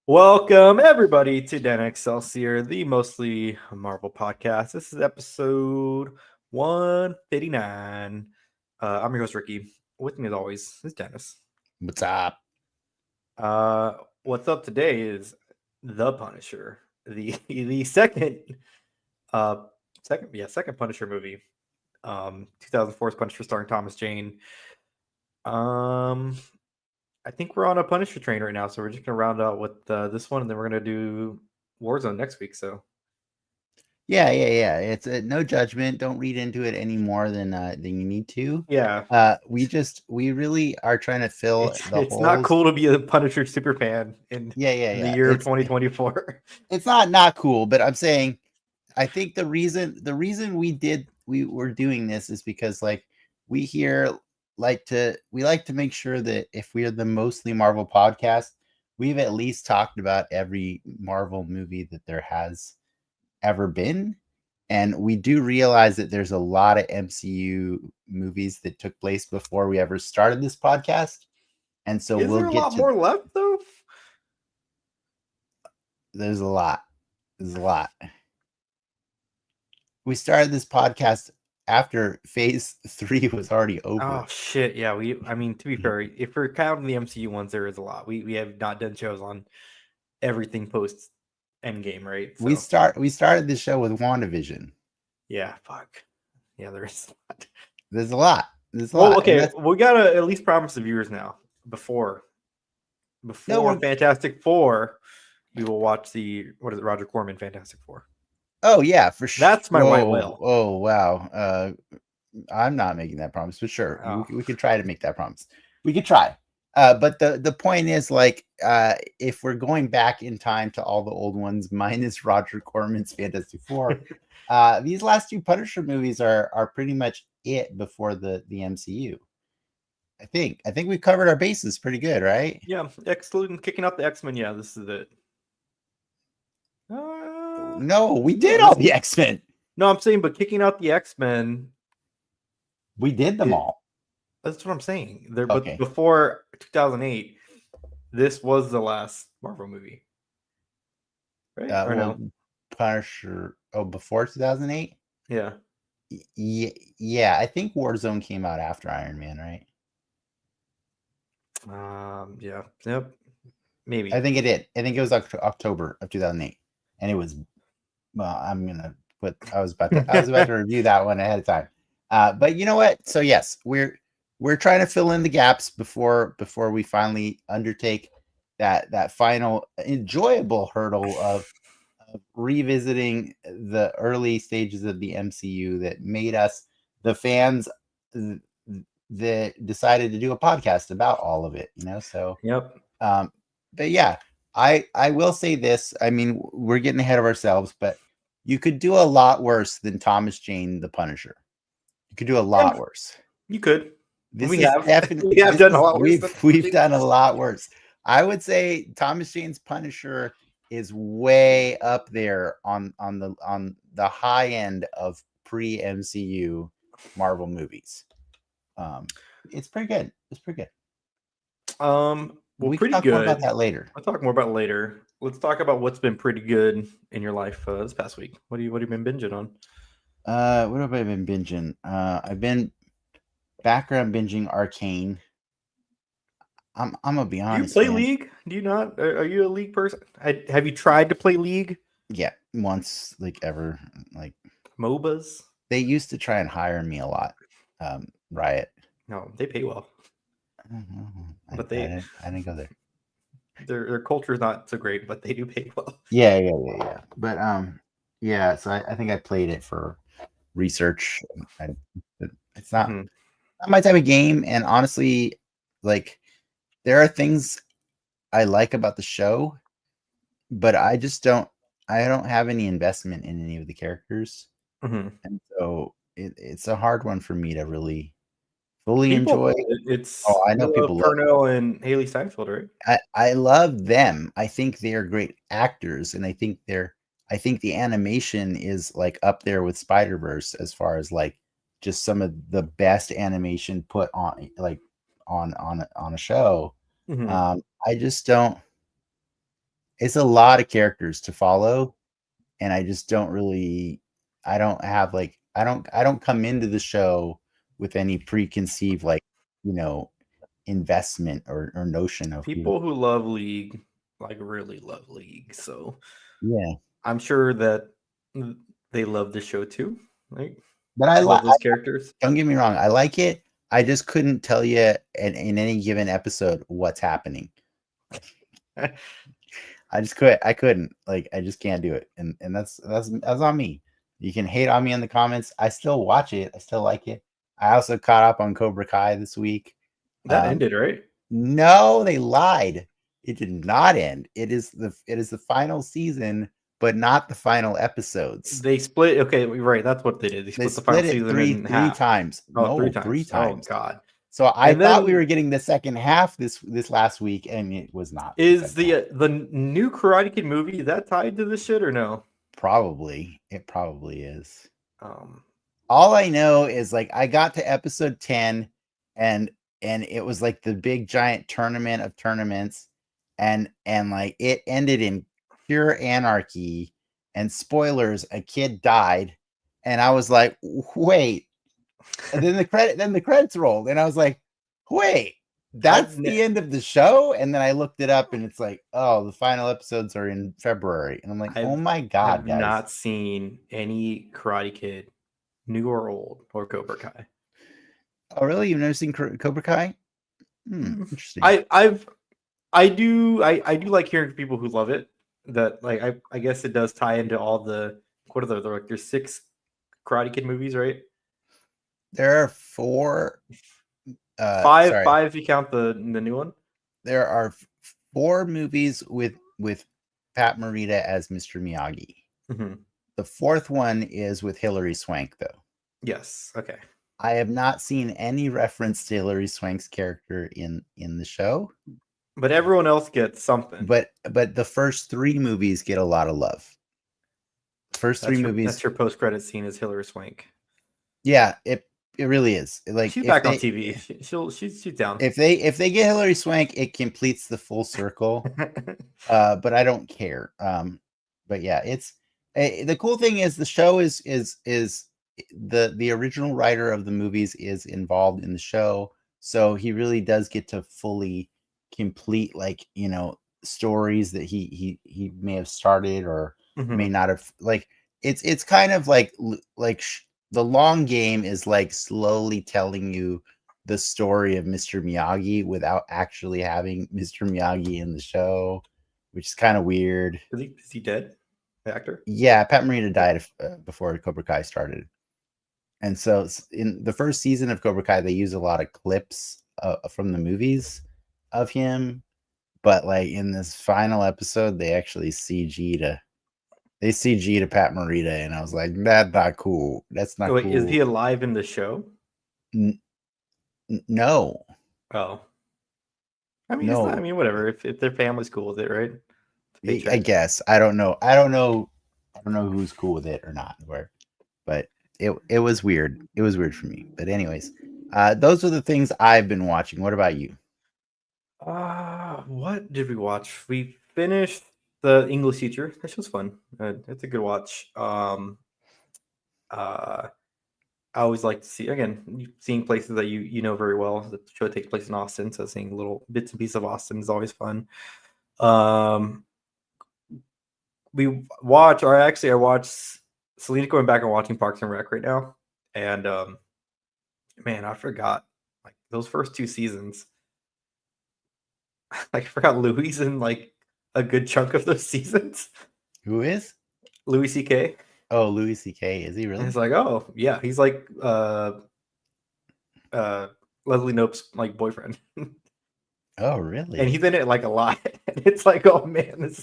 Welcome everybody to Dan Excelsior, the mostly Marvel podcast. This is episode 159. I'm your host Ricky. With me as always is Dennis. What's up? What's up today is The Punisher, the second Punisher movie. 2004's Punisher starring Thomas Jane. I think we're on a Punisher train right now, so we're just gonna round out with this one, and then we're gonna do Warzone next week. So Yeah. It's no judgment. Don't read into it any more than you need to. yeah, We really are trying to fill the it's holes. not cool to be a Punisher super fan in the year of 2024. It's not cool, but I'm saying I think the reason we were doing this is because we like to make sure that if we are the mostly Marvel podcast, we've at least talked about every Marvel movie that there has ever been. And we do realize that there's a lot of MCU movies that took place before we ever started this podcast. And so Is there a lot more left though? There's a lot. We started this podcast after phase 3 was already over. Oh shit, yeah. To be fair, if we're counting the MCU ones, there is a lot. We have not done shows on everything post Endgame, right? So. We started this show with WandaVision. Yeah, fuck. Yeah, there's a lot. Okay, we gotta at least promise the viewers now before Fantastic Four, we will watch Roger Corman Fantastic Four. Oh yeah, for sure. That's my white whale. Oh wow. I'm not making that promise, but sure, we could try to make that promise. We could try. But the point is, if we're going back in time to all the old ones, minus Roger Corman's Fantastic Four, these last two Punisher movies are pretty much it before the MCU. I think we've covered our bases pretty good, right? Yeah, excluding kicking out the X-Men. Yeah, this is it. No, we did all the X-Men. No, I'm saying, but kicking out the X-Men, we did them all. That's what I'm saying. But before 2008, this was the last Marvel movie, right? No? Punisher. Oh, before 2008. Yeah. Yeah. I think Warzone came out after Iron Man, right? Yeah. Yep. Maybe. I think it did. I think it was October of 2008, and it was. Well, I'm gonna put. I was about to review that one ahead of time. But you know what? So yes, we're trying to fill in the gaps before we finally undertake that final enjoyable hurdle of revisiting the early stages of the MCU that made us the fans that decided to do a podcast about all of it. So yep. But yeah, I will say this. I mean, we're getting ahead of ourselves, but you could do a lot worse than Thomas Jane the Punisher. You could do a lot worse. You could. We have done a lot worse. We've done a lot worse. I would say Thomas Jane's Punisher is way up there on the high end of pre-MCU Marvel movies. It's pretty good. Well, we pretty can talk good. More about that later. I'll talk more about it later. Let's talk about what's been pretty good in your life this past week. What have you been binging on? What have I been binging? I've been background binging Arcane. I'm gonna be honest. Do you play League? Do you not? Are you a League person? Have you tried to play League? Yeah, once, ever, MOBAs. They used to try and hire me a lot. Riot. No, they pay well. But I didn't go there. Their culture is not so great, but they do pay well. Yeah. But yeah. So I think I played it for research. It's not my type of game, and honestly, there are things I like about the show, but I just don't have any investment in any of the characters, and so it's a hard one for me to really fully enjoy. I know people Purnell and Haley Steinfeld, right? I love them. I think they are great actors, and I think the animation is up there with Spider-Verse as far as just some of the best animation put on on a show. I just don't. it's a lot of characters to follow, and I just don't really. I don't have like I don't come into the show with any preconceived investment or notion of people who love League like really love League, so yeah. I'm sure that they love the show too. Like, But I love like. those characters. Don't get me wrong, I like it. I just couldn't tell you in any given episode what's happening. I couldn't. Like, I just can't do it. And that's on me. You can hate on me in the comments. I still watch it. I still like it. I also caught up on Cobra Kai this week. That ended, right? No, they lied. It did not end. It is the final season, but not the final episodes. They split. Okay, right. That's what they did. They split the final season three half. times. Oh, no, 3 times. 3 times. Oh God. So I thought we were getting the second half this last week, and it was not. Is the new Karate Kid movie, is that tied to this shit or no? Probably. It probably is. All I know is like I got to episode 10 and it was like the big giant tournament of tournaments, and like it ended in pure anarchy, and spoilers, a kid died, and I was like, wait. And then the credits rolled, and I was like, wait, that's the end of the show? And then I looked it up, and it's like, oh, the final episodes are in February. And I'm like, oh my God, I've guys. not seen any Karate Kid, new or old, or Cobra Kai. Oh, really? You've never seen Cobra Kai? Interesting. I do like hearing people who love it. That like I guess it does tie into all the what are there like there's 6 Karate Kid movies, right? There are 4. 5 if you count the new one. There are 4 movies with Pat Morita as Mr. Miyagi. Mm-hmm. The 4th one is with Hilary Swank, though. Yes. Okay. I have not seen any reference to Hilary Swank's character in the show. But everyone else gets something. But the first 3 movies get a lot of love. First 3 movies. That's your post-credit scene is Hilary Swank. Yeah, it really is. Like, she's back on TV. She's down. If they get Hilary Swank, it completes the full circle. But I don't care. But yeah, it's the cool thing is the show is the original writer of the movies is involved in the show, so he really does get to fully complete stories that he may have started or may not have. Like it's kind of like the long game is like slowly telling you the story of Mr. Miyagi without actually having Mr. Miyagi in the show, which is kind of weird. Is he dead? The actor? Yeah, Pat Morita died before Cobra Kai started. And so in the first season of Cobra Kai, they use a lot of clips from the movies of him. But like in this final episode, they actually CG to Pat Morita, and I was like, that's not cool. That's not cool. Is he alive in the show? No. Oh. I mean, no. I mean, whatever. If their family's cool with it, right? I guess. I don't know. I don't know who's cool with it or not. But it was weird. It was weird for me. But anyways, those are the things I've been watching. What about you? What did we watch? We finished The English Teacher. That was fun. It's a good watch. I always like to see, again, seeing places that you know very well. The show takes place in Austin, so seeing little bits and pieces of Austin is always fun. I watched Selena going back and watching Parks and Rec right now, and man, I forgot like those first 2 seasons. Like, I forgot Louis in like a good chunk of those seasons. Who is Louis C.K.? Oh, Louis C.K. Is he really? And it's like, oh yeah, he's like Leslie Knope's like boyfriend. Oh, really? And he's in it like a lot. And it's like, oh man,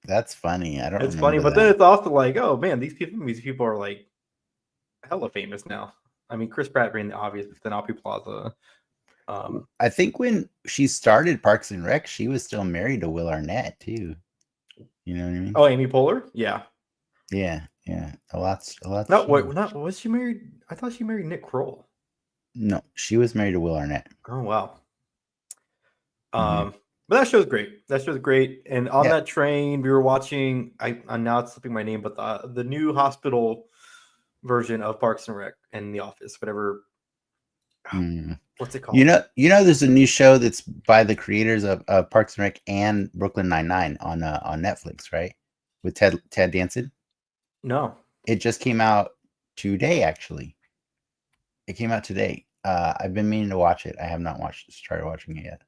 that's funny. I don't. It's funny, but then it's also like, oh man, these people are like hella famous now. I mean, Chris Pratt being the obvious, but then Aubrey Plaza. I think when she started Parks and Rec, she was still married to Will Arnett too. You know what I mean? Oh, Amy Poehler? Yeah. Yeah. A lot. No, wait, was she married? I thought she married Nick Kroll. No, she was married to Will Arnett. Oh wow. But that show's great. That show's great. And on Yeah. that train, we were watching. I'm now it's slipping my name, but the new hospital version of Parks and Rec and The Office, whatever. What's it called? You know, there's a new show that's by the creators of Parks and Rec and Brooklyn Nine-Nine on Netflix, right? With Ted Danson. No, it just came out today. Actually, it came out today. I've been meaning to watch it. I have not started watching it yet.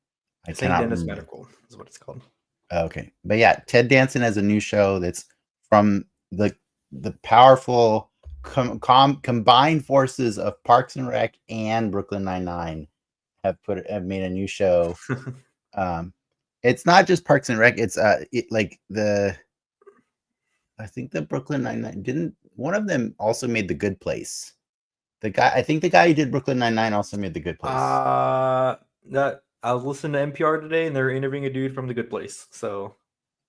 I St. cannot Dennis remember. Medical is what it's called. Okay, but yeah, Ted Danson has a new show that's from the powerful combined forces of Parks and Rec and Brooklyn Nine-Nine have made a new show. It's not just Parks and Rec. It's I think the Brooklyn Nine-Nine didn't. One of them also made The Good Place. The guy who did Brooklyn Nine-Nine also made The Good Place. That I was listening to NPR today, and they're interviewing a dude from The Good Place. So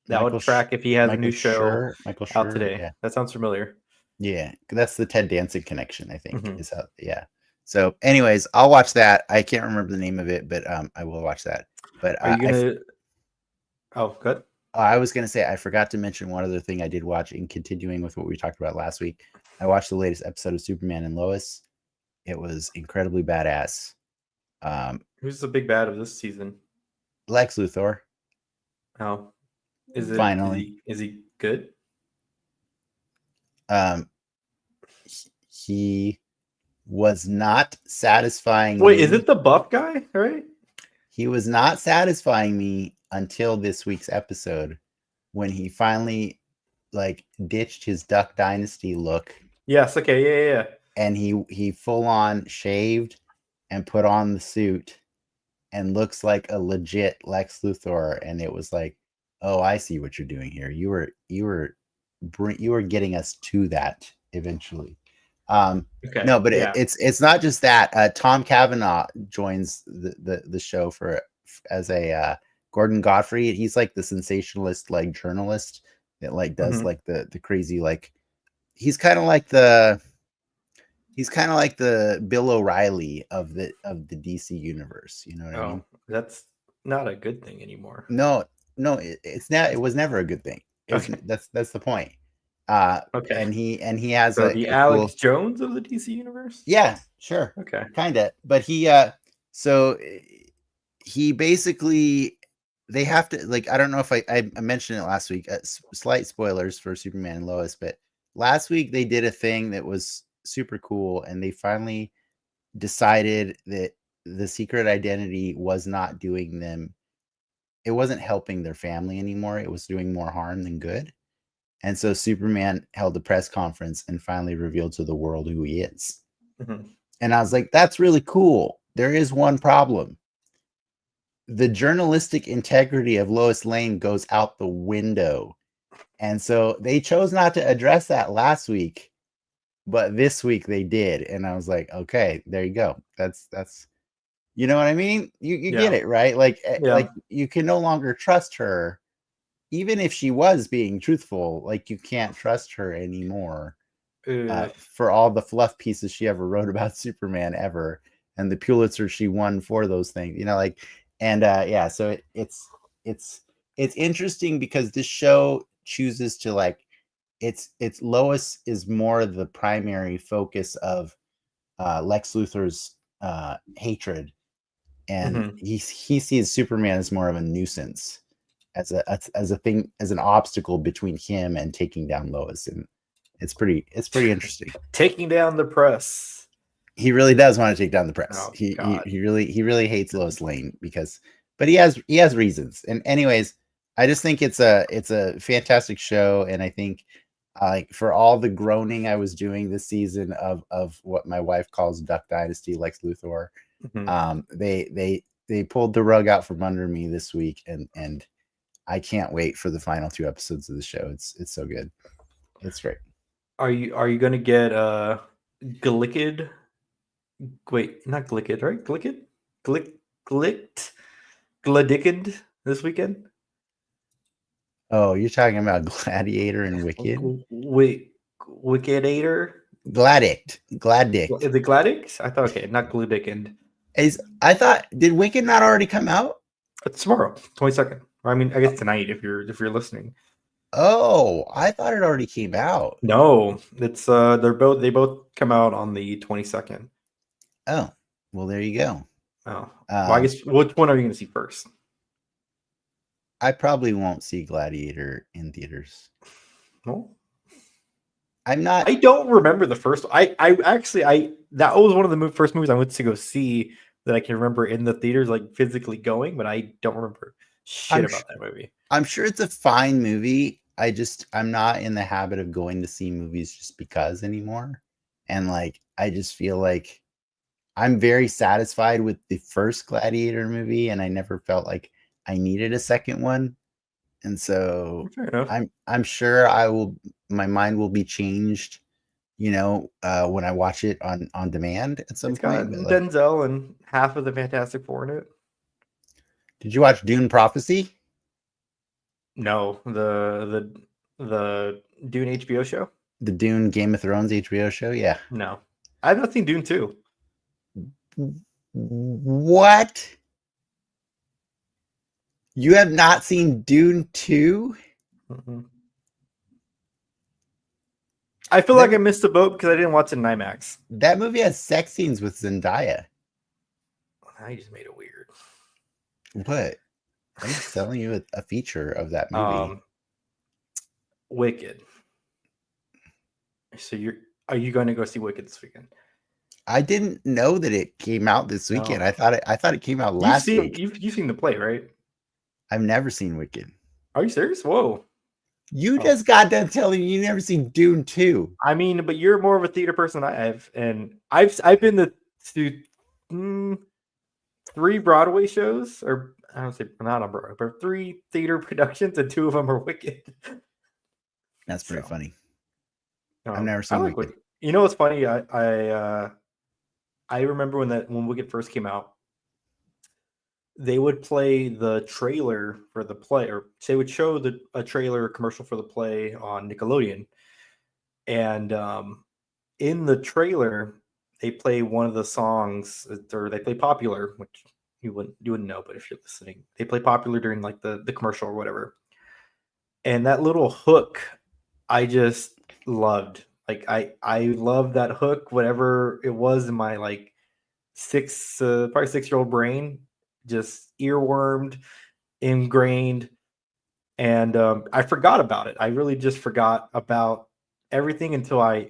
that Michael would track if he has a new show Michael out Schur, today. yeah. That sounds familiar. Yeah, that's the Ted Danson connection, I think. Is how, yeah. So, anyways, I'll watch that. I can't remember the name of it, but I will watch that. But are you gonna? Oh, good. I was gonna say I forgot to mention one other thing I did watch. In continuing with what we talked about last week, I watched the latest episode of Superman and Lois. It was incredibly badass. Who's the big bad of this season? Lex Luthor. Oh, is it finally? Is he good? He was not satisfying. Wait, is it the buff guy? Right? He was not satisfying me until this week's episode, when he finally ditched his Duck Dynasty look. Yes. Okay. Yeah. And he full on shaved and put on the suit and looks like a legit Lex Luthor. And it was like, oh, I see what you're doing here. You were getting us to that eventually. Okay. No, but it's not just that. Tom Cavanaugh joins the show as a Gordon Godfrey. He's like the sensationalist journalist that does the crazy he's kind of like the Bill O'Reilly of the DC universe. You know what I mean? That's not a good thing anymore. No, it's not. It was never a good thing. Okay. That's the point. Okay. And he has the Alex Jones of the DC universe. Yeah, sure. Okay. Kind of, but he basically, they have to I don't know if I mentioned it last week. Slight spoilers for Superman and Lois, but last week they did a thing that was super cool, and they finally decided that the secret identity was not doing them. It wasn't helping their family anymore. It was doing more harm than good. And so Superman held a press conference and finally revealed to the world who he is. Mm-hmm. And I was like, that's really cool. There is one problem. The journalistic integrity of Lois Lane goes out the window. And so they chose not to address that last week, but this week they did. And I was like, okay, there you go. That's you know what I mean? You get it, right? Like you can no longer trust her. Even if she was being truthful, you can't trust her anymore for all the fluff pieces she ever wrote about Superman ever, and the Pulitzer she won for those things, so it's interesting because this show chooses to it's Lois is more the primary focus of Lex Luthor's hatred, and he sees Superman as more of a nuisance. As a thing, as an obstacle between him and taking down Lois, and it's pretty interesting. Taking down the press. He really does want to take down the press. Oh, he really hates Lois Lane but he has reasons. And anyways, I just think it's a fantastic show, and I think for all the groaning I was doing this season of what my wife calls Duck Dynasty Lex Luthor, they pulled the rug out from under me this week, and I can't wait for the final 2 episodes of the show. It's so good. It's great. Are you gonna get Glicked? Wait, not Glicked, right? Gladicked this weekend? Oh, you're talking about Gladiator and Wicked? Wait, Wickadator? Gladicked. Is it Gladicked? I thought not Gladicked. I thought, did Wicked not already come out? It's tomorrow, 22nd. I mean, I guess tonight if you're listening. Oh, I thought it already came out. No, it's they both come out on the 22nd. Oh, well, there you go. Oh, well, I guess which one are you going to see first? I probably won't see Gladiator in theaters. Well, I'm not. I don't remember the first. I actually that was one of the first movies I went to go see that I can remember in the theaters, like physically going, but I don't remember shit about that movie. I'm sure it's a fine movie. I'm not in the habit of going to see movies just because anymore. And like, I just feel like I'm very satisfied with the first Gladiator movie, and I never felt like I needed a second one. And so Fair enough. I'm sure my mind will be changed, when I watch it on demand at some It's got point. But like, Denzel and half of the Fantastic Four in it. did you watch Dune Prophecy? No, the Dune HBO show. The Dune Game of Thrones HBO show? Yeah. No, I've not seen Dune 2. What? You have not seen Dune 2? I feel like I missed the boat because I didn't watch it in IMAX. That movie has sex scenes with Zendaya. Now you just made it weird. What? I'm just telling you a feature of that movie. Wicked. So are you going to go see Wicked this weekend? I didn't know that it came out this weekend. No. I thought it came out last week. You've seen the play, right? I've never seen Wicked. Are you serious? Whoa. You just got done telling me you never seen Dune 2. I mean, but you're more of a theater person than I have, and I've been to 3 Broadway shows, or I don't say not on Broadway, but 3 theater productions, and 2 of them are Wicked. That's pretty funny. I've never seen like Wicked. You know what's funny? I remember when Wicked first came out, they would play the trailer for the play, or they would show a trailer commercial for the play on Nickelodeon. And in the trailer, they play one of the songs, or they play Popular, which you wouldn't know, but if you're listening, they play Popular during like the commercial or whatever. And that little hook, I just loved. Like I love that hook, whatever it was in my like probably 6-year-old brain, just earwormed, ingrained, and I forgot about it. I really just forgot about everything until I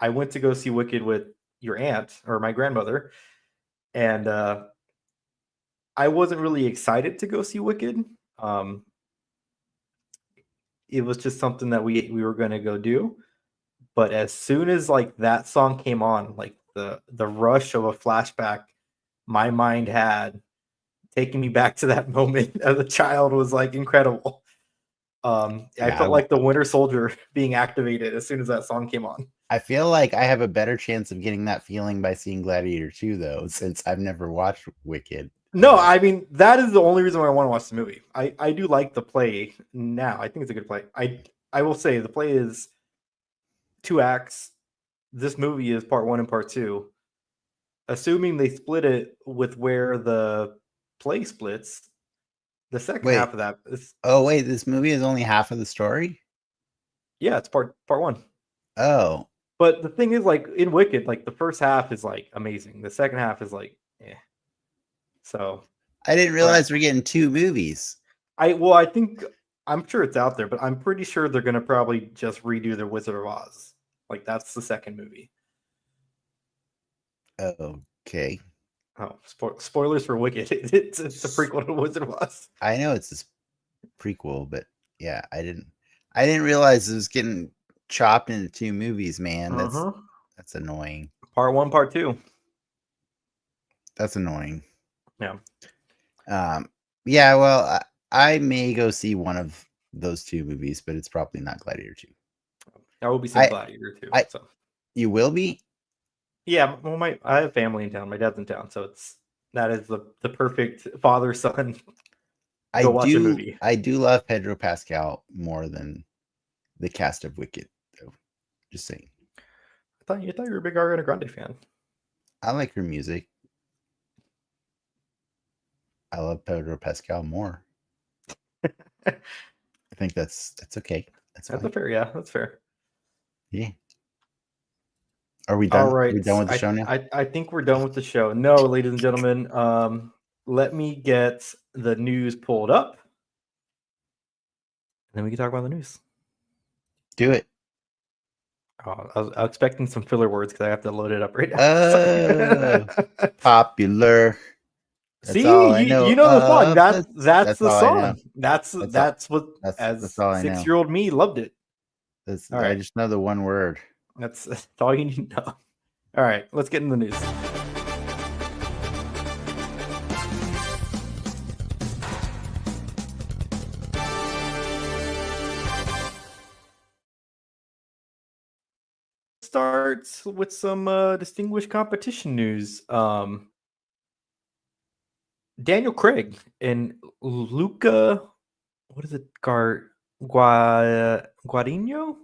went to go see Wicked with your aunt or my grandmother, and I wasn't really excited to go see Wicked. It was just something that we were going to go do, but as soon as like that song came on, like the rush of a flashback my mind had taking me back to that moment as a child was like incredible. I felt like the Winter Soldier being activated as soon as that song came on. I feel like I have a better chance of getting that feeling by seeing Gladiator 2, though, since I've never watched Wicked. No, I mean, that is the only reason why I want to watch the movie. I do like the play now. I think it's a good play. I will say the play is 2 acts. This movie is part 1 and part 2. Assuming they split it with where the play splits, the second half of that is... Oh, wait, this movie is only half of the story? Yeah, it's part 1. Oh. But the thing is, like, in Wicked, like, the first half is, like, amazing. The second half is, like, eh. So... I didn't realize we're getting 2 movies. I think... I'm sure it's out there, but I'm pretty sure they're going to probably just redo the Wizard of Oz. Like, that's the second movie. Okay. Oh, spoilers for Wicked. It's a prequel to Wizard of Oz. I know it's a prequel, but yeah, I didn't realize it was getting chopped into 2 movies, man. That's annoying. Part 1, part 2. That's annoying. Yeah. Yeah, well, I may go see one of those 2 movies, but it's probably not Gladiator 2. I will be seeing Gladiator 2. So. You will be? Yeah, well, I have family in town. My dad's in town, so that is the perfect father-son go watch a movie. I do love Pedro Pascal more than the cast of Wicked, though. Just saying. I thought you were a big Ariana Grande fan. I like her music. I love Pedro Pascal more. I think that's okay. That's That's fine. fair. Yeah, that's fair. Yeah. Are we All done? right. Are we done with the show now? I think we're done with the show. No, ladies and gentlemen. Let me get the news pulled up. And then we can talk about the news. Do it. Oh, I was expecting some filler words because I have to load it up right now. Popular. That's See, all I know. you know the song. That's the all song. I know. That's what That's all I know. 6-year-old me loved it. All right. I just know the one word. That's all you need to know. All right, let's get in the news. Starts with some distinguished competition news. Daniel Craig and Luca, what is it? Guadagnino,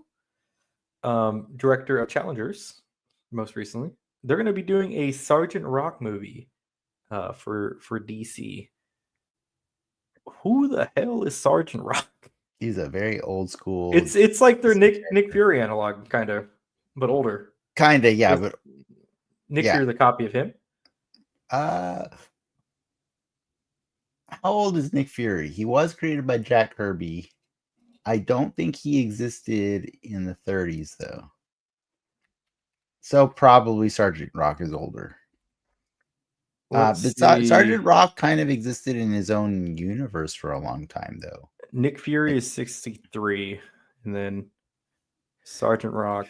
director of Challengers, most recently. They're going to be doing a Sergeant Rock movie for DC. Who the hell is Sergeant Rock? He's a very old school. It's like their Nick Fury analog, kind of, but older. Kind of, yeah. But Nick Fury's a copy of him. How old is Nick Fury? He was created by Jack Kirby. I don't think he existed in the 30s, though. So probably Sergeant Rock is older. But Sergeant Rock kind of existed in his own universe for a long time, though. Nick Fury is 63, and then Sergeant Rock.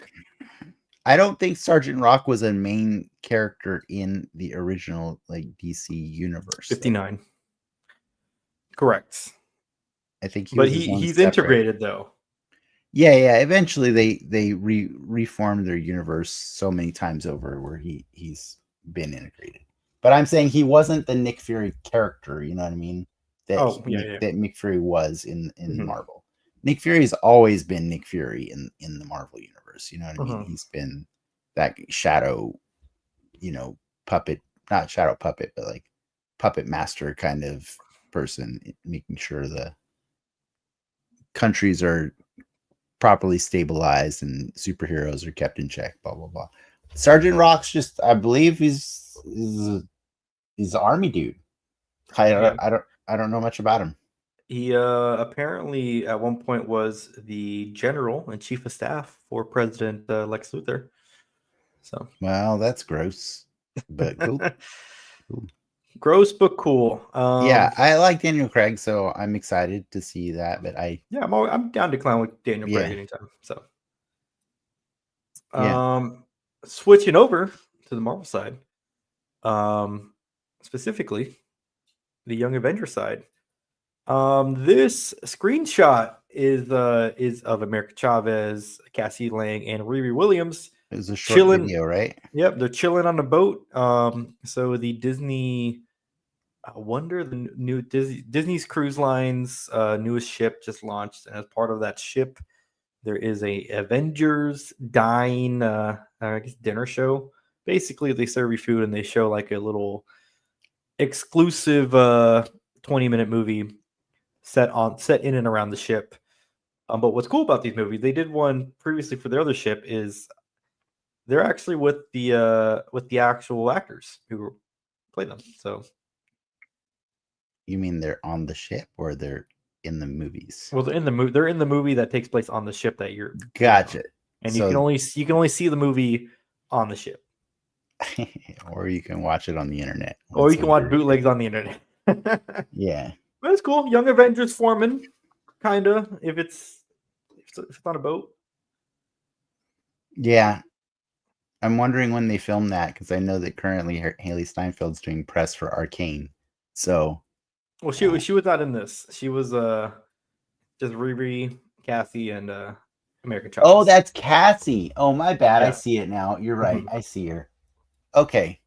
I don't think Sergeant Rock was a main character in the original DC universe. 59. Though. Correct. I think he's integrated though. Yeah. Eventually they reformed their universe so many times over where he's been integrated. But I'm saying he wasn't the Nick Fury character, you know what I mean? That Nick Fury was in Marvel. Nick Fury has always been Nick Fury in the Marvel universe, you know what I mean? He's been that shadow, puppet, not shadow puppet, but like puppet master kind of person, making sure the countries are properly stabilized and superheroes are kept in check, blah blah blah. Sergeant Rock's just, I believe he's an army dude. I don't know much about him. He apparently at one point was the general and chief of staff for President Lex Luthor. So, well, that's gross, but cool. Gross but cool. Yeah, I like Daniel Craig, so I'm excited to see that. But I'm down to clown with Daniel Craig anytime. So, switching over to the Marvel side, specifically the Young Avengers side. This screenshot is of America Chavez, Cassie Lang, and Riri Williams. It was a short video, right? Yep, they're chilling on a boat. So the Disney, the new Disney's Cruise Line's newest ship just launched, and as part of that ship, there is a Avengers dine, dinner show. Basically, they serve you food and they show like a little exclusive 20-minute movie set in and around the ship. But what's cool about these movies, they did one previously for their other ship, is they're actually with the actual actors who play them. So, you mean they're on the ship or they're in the movies? Well, they're in the movie that takes place on the ship that you're. Gotcha. And you can only see the movie on the ship, or you can watch it on the internet, or you can watch bootlegs on the internet. Yeah, but it's cool. Young Avengers forming, kinda. If it's on a boat. Yeah. I'm wondering when they film that, because I know that currently Haley Steinfeld's doing press for Arcane. So, well, she was not in this. She was just Riri, Cassie, and American Chavez. Oh, that's Cassie. Oh, my bad. Yeah. I see it now. You're right. I see her. Okay.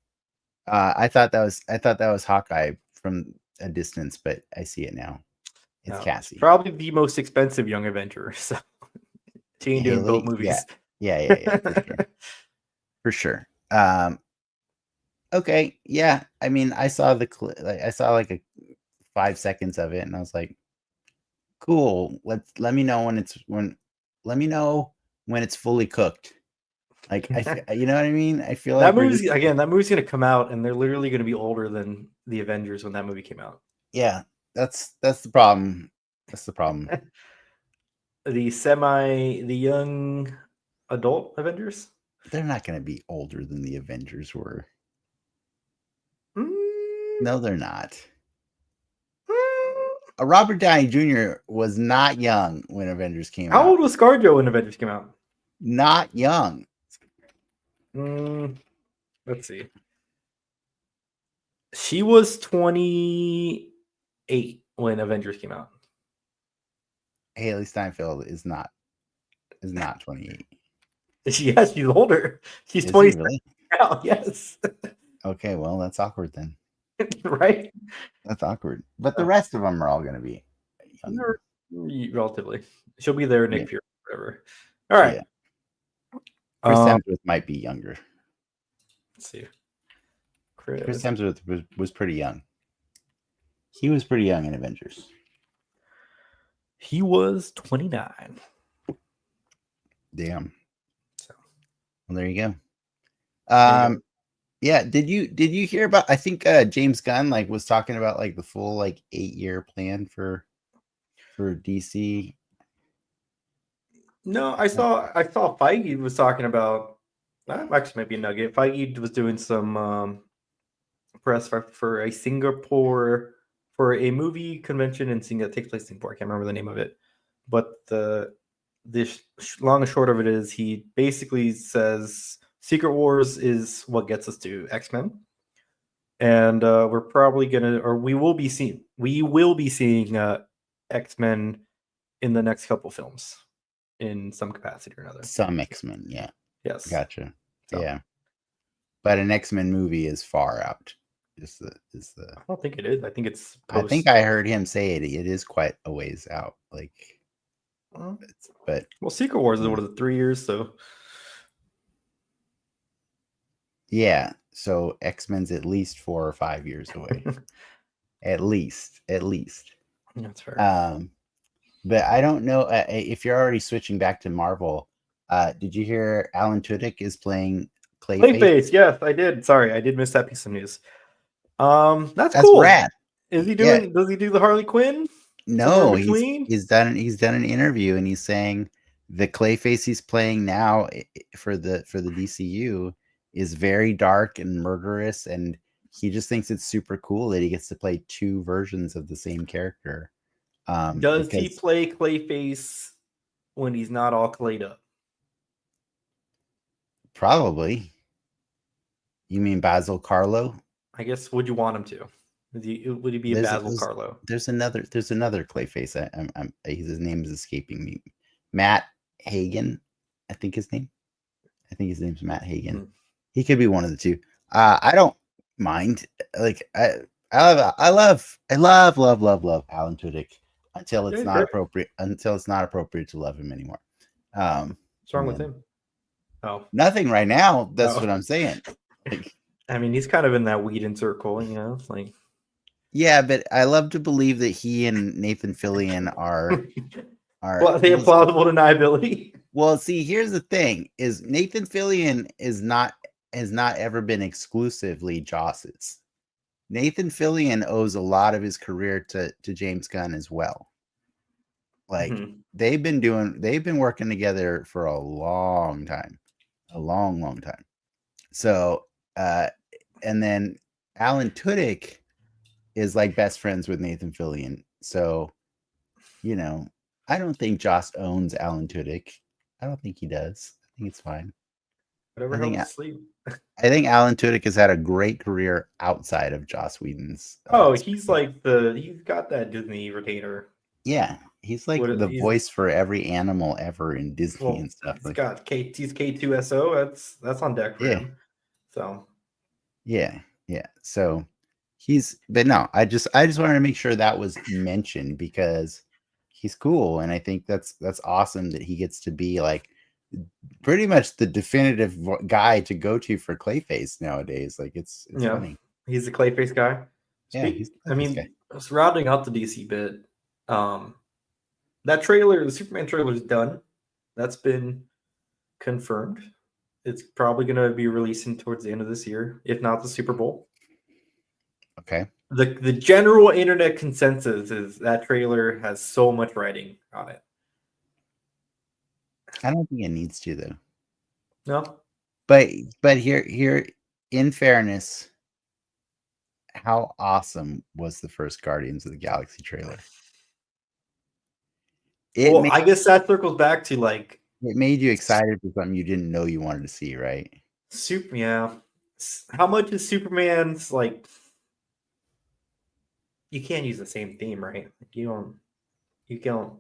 I thought that was Hawkeye from a distance, but I see it now. It's Cassie. Probably the most expensive Young Avenger. So she ain't doing both movies. Yeah. For sure. Okay. Yeah. I mean, I saw I saw like 5 seconds of it, and I was like, cool. Let me know when it's fully cooked. Like you know what I mean? I feel like that movie's gonna come out, and they're literally gonna be older than the Avengers when that movie came out. Yeah, that's the problem. That's the problem. The young adult Avengers. They're not going to be older than the Avengers were. Mm, No, they're not. mm. Robert Downey Jr. was not young when Avengers came out. How old was ScarJo when Avengers came out? Not young. Let's see. She was 28 when Avengers came out. Haley Steinfeld is not 28. Yes, she's older. She's Is 27 really? now. Yes. Okay, well, that's awkward then. Right? That's awkward. But the rest of them are all going to be younger. Relatively. She'll be there Nick Fury, whatever. All right. Yeah. Chris Hemsworth might be younger. Let's see. Chris Hemsworth was pretty young. He was pretty young in Avengers. He was 29. Damn. So, well, there you go. Yeah. Did you hear about? I think James Gunn was talking about the full 8-year plan for DC. No, I saw Feige was talking about. Actually, might be a nugget. Feige was doing some press for a Singapore for a movie convention in Singapore that takes place in Singapore. I can't remember the name of it, but the long and short of it is he basically says Secret Wars is what gets us to X-Men, and we're probably we will be seeing X-Men in the next couple films in some capacity or another. Some X-Men, yeah. Yes. Gotcha. So. Yeah. But an X-Men movie is far out. I don't think it is. I think it's I think I heard him say it is quite a ways out. But Secret Wars is what is it, 3 years, so yeah. So X-Men's at least 4 or 5 years away. At least. That's fair. But I don't know if you're already switching back to Marvel. Did you hear Alan Tudyk is playing Clayface? Yes, I did. Sorry, I did miss that piece of news. That's cool. Rad. Is he doing? Yeah. Does he do the Harley Quinn? No, he's done an interview and he's saying the Clayface he's playing now for the DCU is very dark and murderous, and he just thinks it's super cool that he gets to play 2 versions of the same character. Does he play Clayface when he's not all clayed up? Probably. You mean Basil Carlo? I guess. Would you want him to? Would he be a Basil Carlo? There's another Clayface. His name is escaping me. Matt Hagen, I think his name. I think his name's Matt Hagen. He could be one of the two. I don't mind. I love Alan Tudyk until it's not appropriate. Until it's not appropriate to love him anymore. What's wrong with him? Oh, nothing right now. That's what I'm saying. I mean, he's kind of in that Whedon circle, Yeah, but I love to believe that he and Nathan Fillion are well, they have plausible deniability. Well, see, here's the thing: is Nathan Fillion has not ever been exclusively Joss's. Nathan Fillion owes a lot of his career to James Gunn as well. They've been working together for a long time, a long time. So, and then Alan Tudyk is best friends with Nathan Fillion. So, I don't think Joss owns Alan Tudyk. I don't think he does. I think it's fine. Whatever helps sleep. I think Alan Tudyk has had a great career outside of Joss Whedon's. He's he's got that Disney retainer. Yeah, he's the voice for every animal ever in Disney and stuff. He's got he's K2SO. That's on deck for him. So yeah. So but no, I just wanted to make sure that was mentioned because he's cool, and I think that's awesome that he gets to be pretty much the definitive guy to go to for Clayface nowadays. It's funny. He's the Clayface guy. Yeah, he's I this guy. mean, rounding out the DC bit, that trailer, the Superman trailer is done. That's been confirmed. It's probably going to be releasing towards the end of this year, if not the Super Bowl. Okay. The general internet consensus is that trailer has so much writing on it. I don't think it needs to though. No, but here, in fairness, how awesome was the first Guardians of the Galaxy trailer? I guess that circles back to like it made you excited for something you didn't know you wanted to see, right? Yeah. How much is Superman's like? You can't use the same theme, right? Like you don't.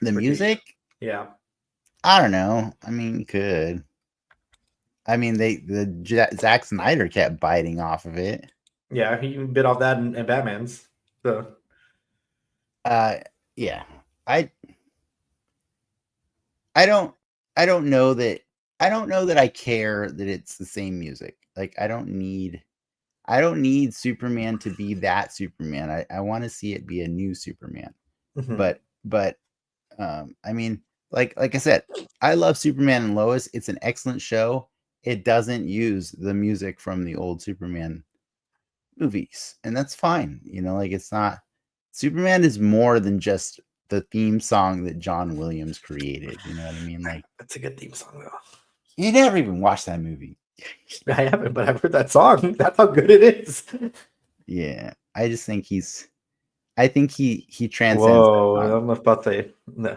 The music? Yeah. I don't know. I mean, you could. I mean, Zack Snyder kept biting off of it. Yeah, he bit off that and Batman's. So. Yeah. I don't know that I care that it's the same music. Like I don't need Superman to be that Superman. I want to see it be a new Superman. Mm-hmm. But I mean, like I said, I love Superman and Lois. It's an excellent show. It doesn't use the music from the old Superman movies, and that's fine. You know, like it's not. Superman is more than just the theme song that John Williams created. You know what I mean? Like that's a good theme song though. You never even watched that movie. I haven't, but I've heard that song. That's how good it is. Yeah, I just think I think he transcends. Whoa, I'm about to say. No,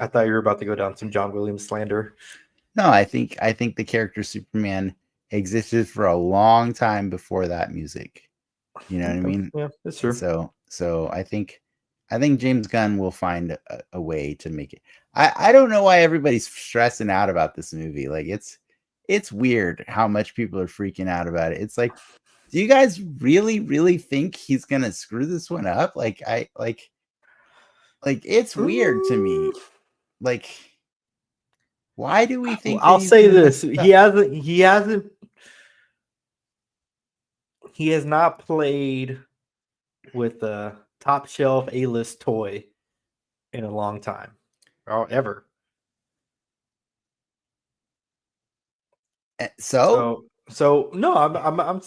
I thought you were about to go down some John Williams slander. No, I think the character Superman existed for a long time before that music. You know what I mean? Yeah, that's true. So I think James Gunn will find a way to make it. I don't know why everybody's stressing out about this movie. Like it's weird how much people are freaking out about it. It's like, do you guys really think he's gonna screw this one up? Like it's weird to me. Like, why do we think? I'll say this: he has not played with a top shelf A-list toy in a long time, or ever. So no, I'm.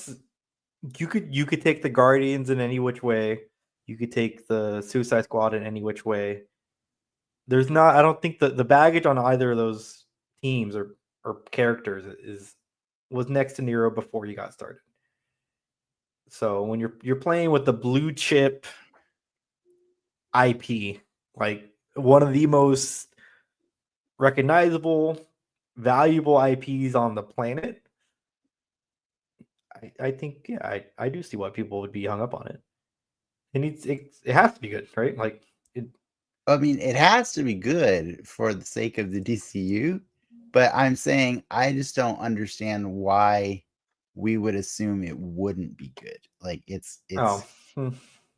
You could take the Guardians in any which way. You could take the Suicide Squad in any which way. There's not. I don't think the baggage on either of those teams or characters was next to Nero before you got started. So when you're playing with the blue chip IP, like one of the most recognizable, valuable IPs on the planet, I think I do see why people would be hung up on it. It has to be good, right? Like I mean, it has to be good for the sake of the DCU, but I'm saying I just don't understand why we would assume it wouldn't be good. Like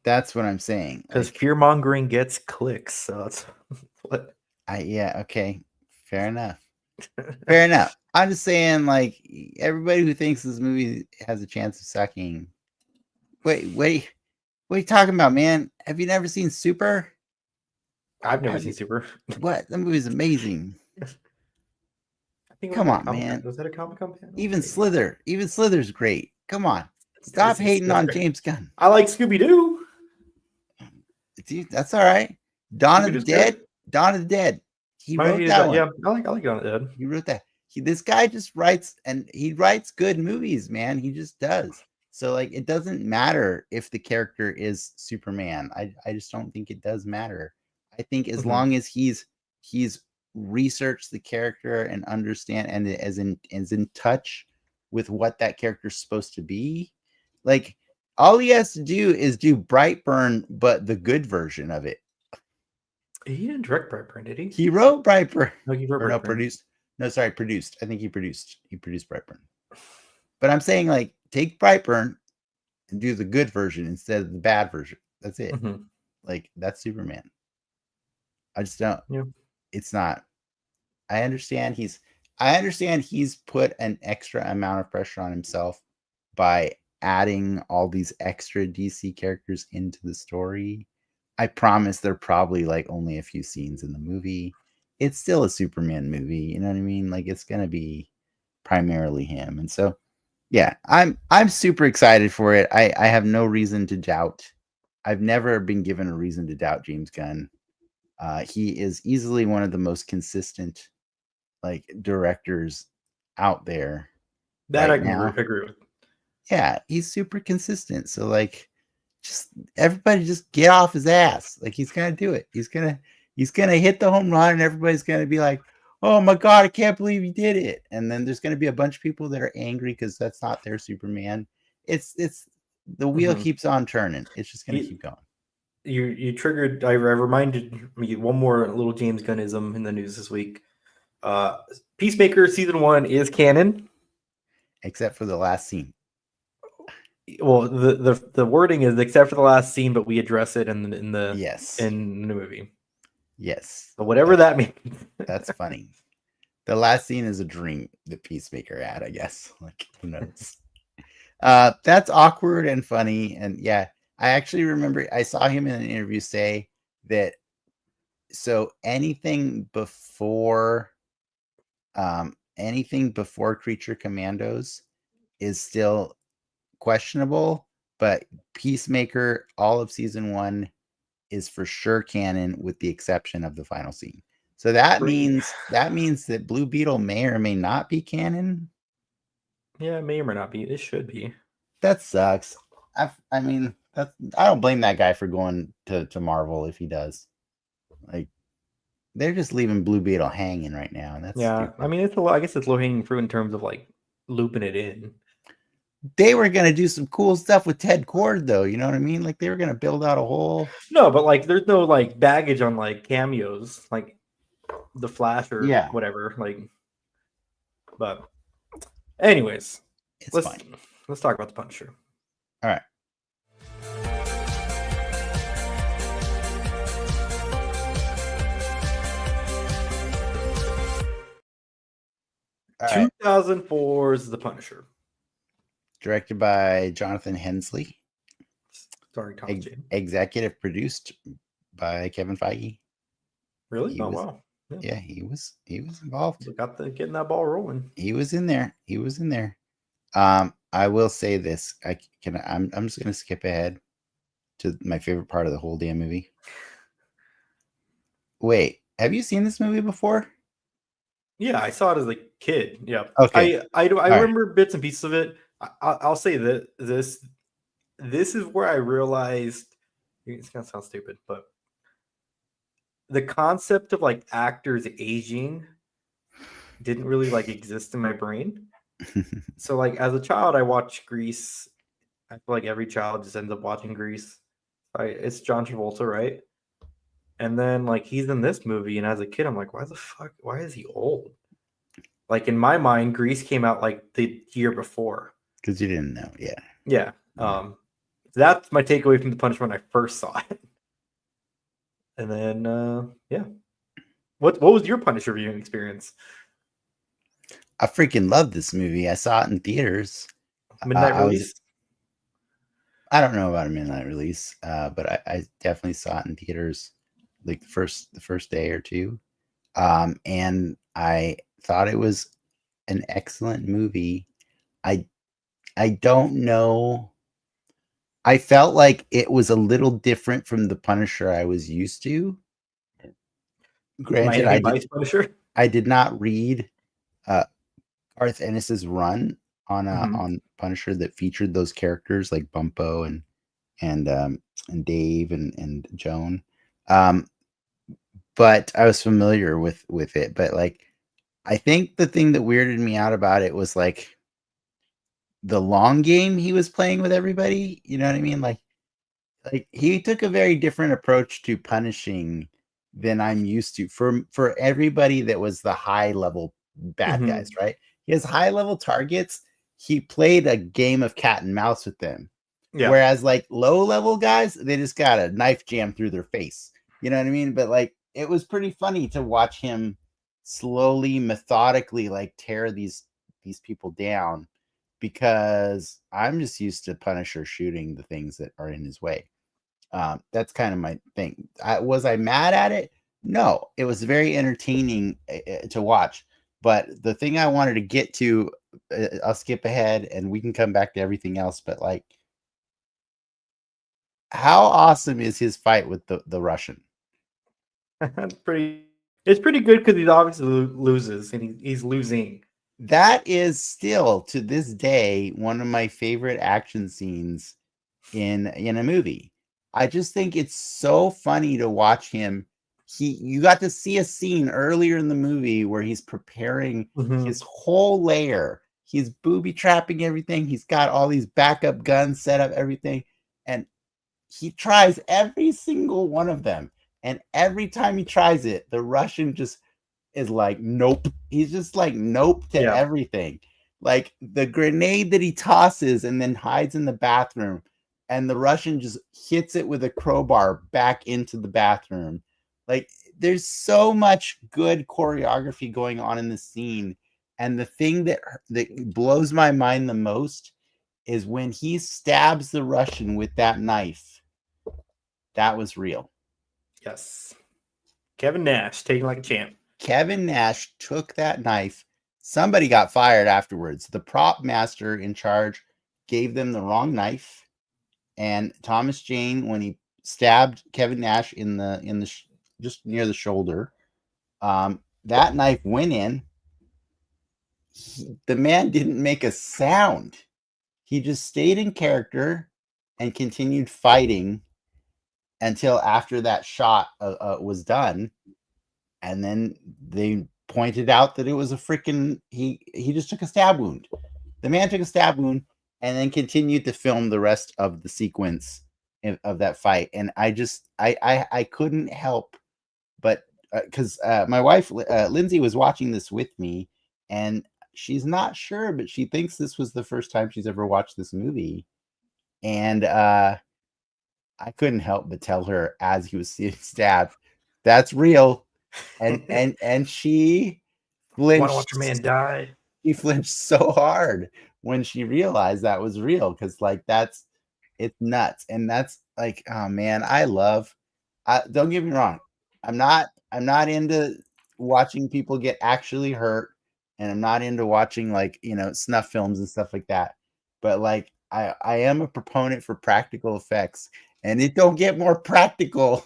that's what I'm saying. Because fear mongering gets clicks, so that's what. Okay, fair enough. Fair enough. I'm just saying, like, everybody who thinks this movie has a chance of sucking. Wait, what are you talking about, man? Have you never seen Super? I've never seen Super. What? That movie is amazing. Come on, man. Was that a Comic-Con panel? Even Slither's great. Come on. Stop hating on James Gunn. I like Scooby-Doo. That's all right. Dawn of the Dead. He wrote that one. Yeah, I like Dawn of the Dead. He wrote that. This guy just writes, and he writes good movies, man. He just does. So, like, it doesn't matter if the character is Superman. I just don't think it does matter. I think as long as he's researched the character and understand and is in touch with what that character's supposed to be, like, all he has to do is do Brightburn, but the good version of it. He didn't direct Brightburn, did he? He wrote Brightburn. No, he wrote Brightburn. No, produced. No, sorry, produced. I think he produced Brightburn. But I'm saying, like, take Brightburn and do the good version instead of the bad version. That's it. Like, that's Superman. I just don't. Yeah. It's not. I understand he's put an extra amount of pressure on himself by adding all these extra DC characters into the story, I promise they're probably like only a few scenes in the movie. It's still a Superman movie, you know what I mean? Like it's gonna be primarily him. And so yeah, I'm super excited for it. I have no reason to doubt. I've never been given a reason to doubt James Gunn. He is easily one of the most consistent like directors out there That I right can now. agree with. Yeah, he's super consistent. So like just everybody just get off his ass. Like he's gonna do it. He's gonna hit the home run and everybody's gonna be like, oh my god, I can't believe he did it. And then there's gonna be a bunch of people that are angry because that's not their Superman. It's the wheel keeps on turning. It's just gonna keep going. You triggered. I reminded me one more little James Gunnism in the news this week. Peacemaker season 1 is canon, Except for the last scene. Well, the wording is except for the last scene, but we address it in the Yes. in the movie. Yes. So whatever that means. That's funny. The last scene is a dream that Peacemaker had, I guess. Like who knows? That's awkward and funny. And yeah, I actually remember I saw him in an interview say that so anything before Creature Commandos is still questionable, but Peacemaker, all of season 1 is for sure canon with the exception of the final scene. So that means that Blue Beetle may or may not be canon. Yeah, it may or may not be. It should be. That sucks. I mean, I don't blame that guy for going to Marvel if he does. Like, they're just leaving Blue Beetle hanging right now, and that's stupid. I mean, it's I guess it's low hanging fruit in terms of like looping it in. They were gonna do some cool stuff with Ted Kord, though. You know what I mean? Like they were gonna build out a whole. No, but like, there's no like baggage on like cameos, like the Flash or whatever. Like, but anyways, it's fine. Let's talk about the Punisher. All right. All right. 2004's The Punisher. Directed by Jonathan Hensleigh. Starring Thomas Jane. Executive produced by Kevin Feige. Really? Wow. Yeah, he was involved. We got getting that ball rolling. He was in there. I will say this. I'm just gonna skip ahead to my favorite part of the whole damn movie. Wait, have you seen this movie before? Yeah, I saw it as a kid. Yeah. Okay. I remember bits and pieces of it. I'll say that this is where I realized it's gonna sound stupid, but the concept of like actors aging didn't really like exist in my brain. So like as a child, I watched Grease. I feel like every child just ends up watching Grease. Right? It's John Travolta, right? And then like he's in this movie, and as a kid, I'm like, why is he old? Like in my mind, Grease came out like the year before. Because you didn't know, yeah. Yeah. That's my takeaway from The Punisher when I first saw it. And then yeah. What was your Punisher viewing experience? I freaking love this movie. I saw it in theaters. Midnight release? I don't know about a midnight release, but I definitely saw it in theaters like the first day or two. And I thought it was an excellent movie. I don't know. I felt like it was a little different from the Punisher I was used to. Granted, I did not read Garth Ennis's run on Punisher that featured those characters like Bumpo and Dave and Joan. But I was familiar with it. But like, I think the thing that weirded me out about it was like the long game he was playing with everybody. You know what I mean? Like he took a very different approach to punishing than I'm used to for everybody that was the high level bad guys, right? He has high level targets. He played a game of cat and mouse with them. Yeah. Whereas like low level guys, they just got a knife jam through their face. You know what I mean? But like, it was pretty funny to watch him slowly, methodically like tear these people down because I'm just used to Punisher shooting the things that are in his way. That's kind of my thing. Was I mad at it? No, it was very entertaining to watch. But the thing I wanted to get to, I'll skip ahead and we can come back to everything else. But like, how awesome is his fight with the Russian? It's pretty good because he obviously loses and he's losing. That is still to this day one of my favorite action scenes in a movie. I just think it's so funny to watch him. You got to see a scene earlier in the movie where he's preparing his whole lair. He's booby trapping everything. He's got all these backup guns set up, everything. And he tries every single one of them. And every time he tries it, the Russian just is like, nope. He's just like, nope to everything. Like the grenade that he tosses and then hides in the bathroom, and the Russian just hits it with a crowbar back into the bathroom. Like there's so much good choreography going on in the scene. And the thing that blows my mind the most is when he stabs the Russian with that knife. That was real. Yes. Kevin Nash taking like a champ. Kevin Nash took that knife. Somebody got fired afterwards. The prop master in charge gave them the wrong knife. And Thomas Jane, when he stabbed Kevin Nash in the just near the shoulder, that knife went in. The man didn't make a sound. He just stayed in character and continued fighting until after that shot was done. And then they pointed out that it was a freaking, he just took a stab wound. The man took a stab wound and then continued to film the rest of the sequence of that fight. And I couldn't help but, because my wife, Lindsay, was watching this with me, and she's not sure, but she thinks this was the first time she's ever watched this movie. And I couldn't help but tell her as he was being stabbed, that's real. And she flinched. Want to watch your man die? She flinched so hard when she realized that was real, because like it's nuts. And that's like, oh man, don't get me wrong, I'm not into watching people get actually hurt, and I'm not into watching like, snuff films and stuff like that, but like I am a proponent for practical effects, and it don't get more practical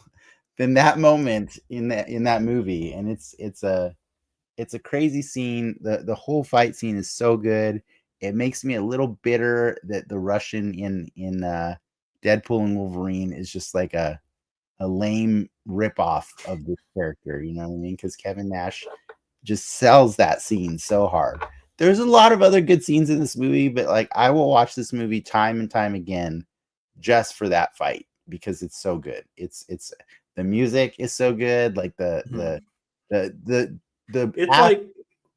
than that moment in that movie. And it's a crazy scene. The whole fight scene is so good. It makes me a little bitter that the Russian in Deadpool and Wolverine is just like a lame ripoff of this character. You know what I mean? Because Kevin Nash just sells that scene so hard. There's a lot of other good scenes in this movie, but like I will watch this movie time and time again just for that fight, because it's so good. It's the music is so good. Like the it's like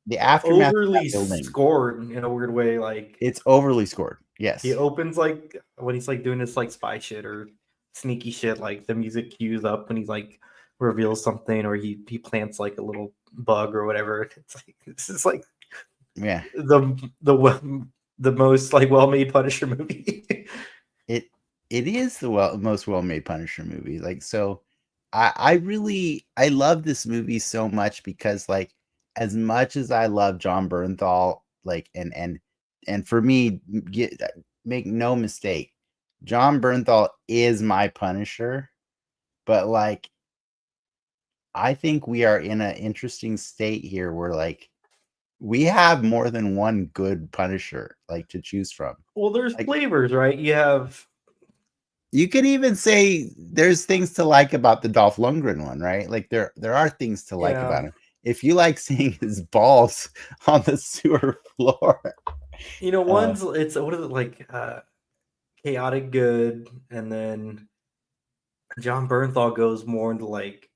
the aftermath overly scored in a weird way. Like it's overly scored. Yes. He opens like when he's like doing this like spy shit or sneaky shit, like the music cues up when he's like reveals something, or he plants like a little bug or whatever. It's like this is like the most like well-made Punisher movie. It is the most well-made Punisher movie. Like, so I love this movie so much, because like as much as I love John Bernthal, like and for me, make no mistake, John Bernthal is my Punisher, but like I think we are in an interesting state here where like we have more than one good Punisher like to choose from. Well, there's like, flavors, right? You could even say there's things to like about the Dolph Lundgren one, right? Like there are things to like about him. If you like seeing his balls on the sewer floor, one's it's what is it like? Chaotic good, and then John Bernthal goes more into like,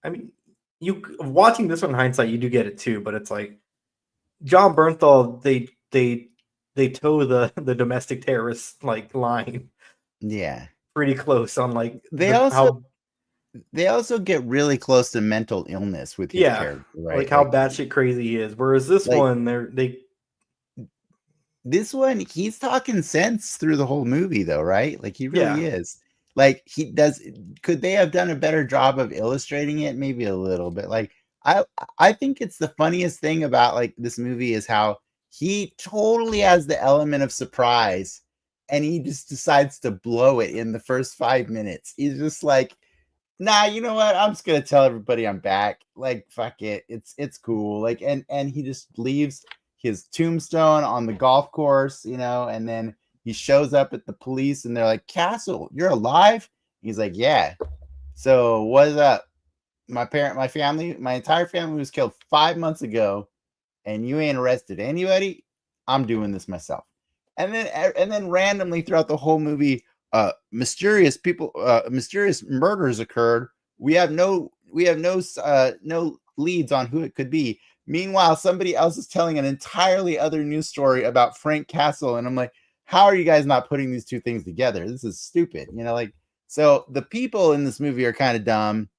I mean, you watching this one in hindsight, you do get it too, but it's like John Bernthal, they toe the domestic terrorist like line. Yeah. Pretty close on like they also get really close to mental illness with his character, right? Like how batshit crazy he is. Whereas this one, this one, he's talking sense through the whole movie, though, right? Like he really Yeah. is. Like he does. Could they have done a better job of illustrating it? Maybe a little bit. Like I, I think it's the funniest thing about like this movie is how he totally has the element of surprise, and he just decides to blow it in the first 5 minutes. He's just like, nah, you know what? I'm just gonna tell everybody I'm back. Like, fuck it. It's cool. Like, and he just leaves his tombstone on the golf course, you know, and then he shows up at the police and they're like, Castle, you're alive? He's like, yeah. So what's up? My family, my entire family was killed 5 months ago, and you ain't arrested anybody. I'm doing this myself. And then randomly throughout the whole movie, mysterious murders occurred. We have no leads on who it could be. Meanwhile, somebody else is telling an entirely other news story about Frank Castle, and I'm like, how are you guys not putting these two things together? This is stupid, you know. Like, so the people in this movie are kind of dumb,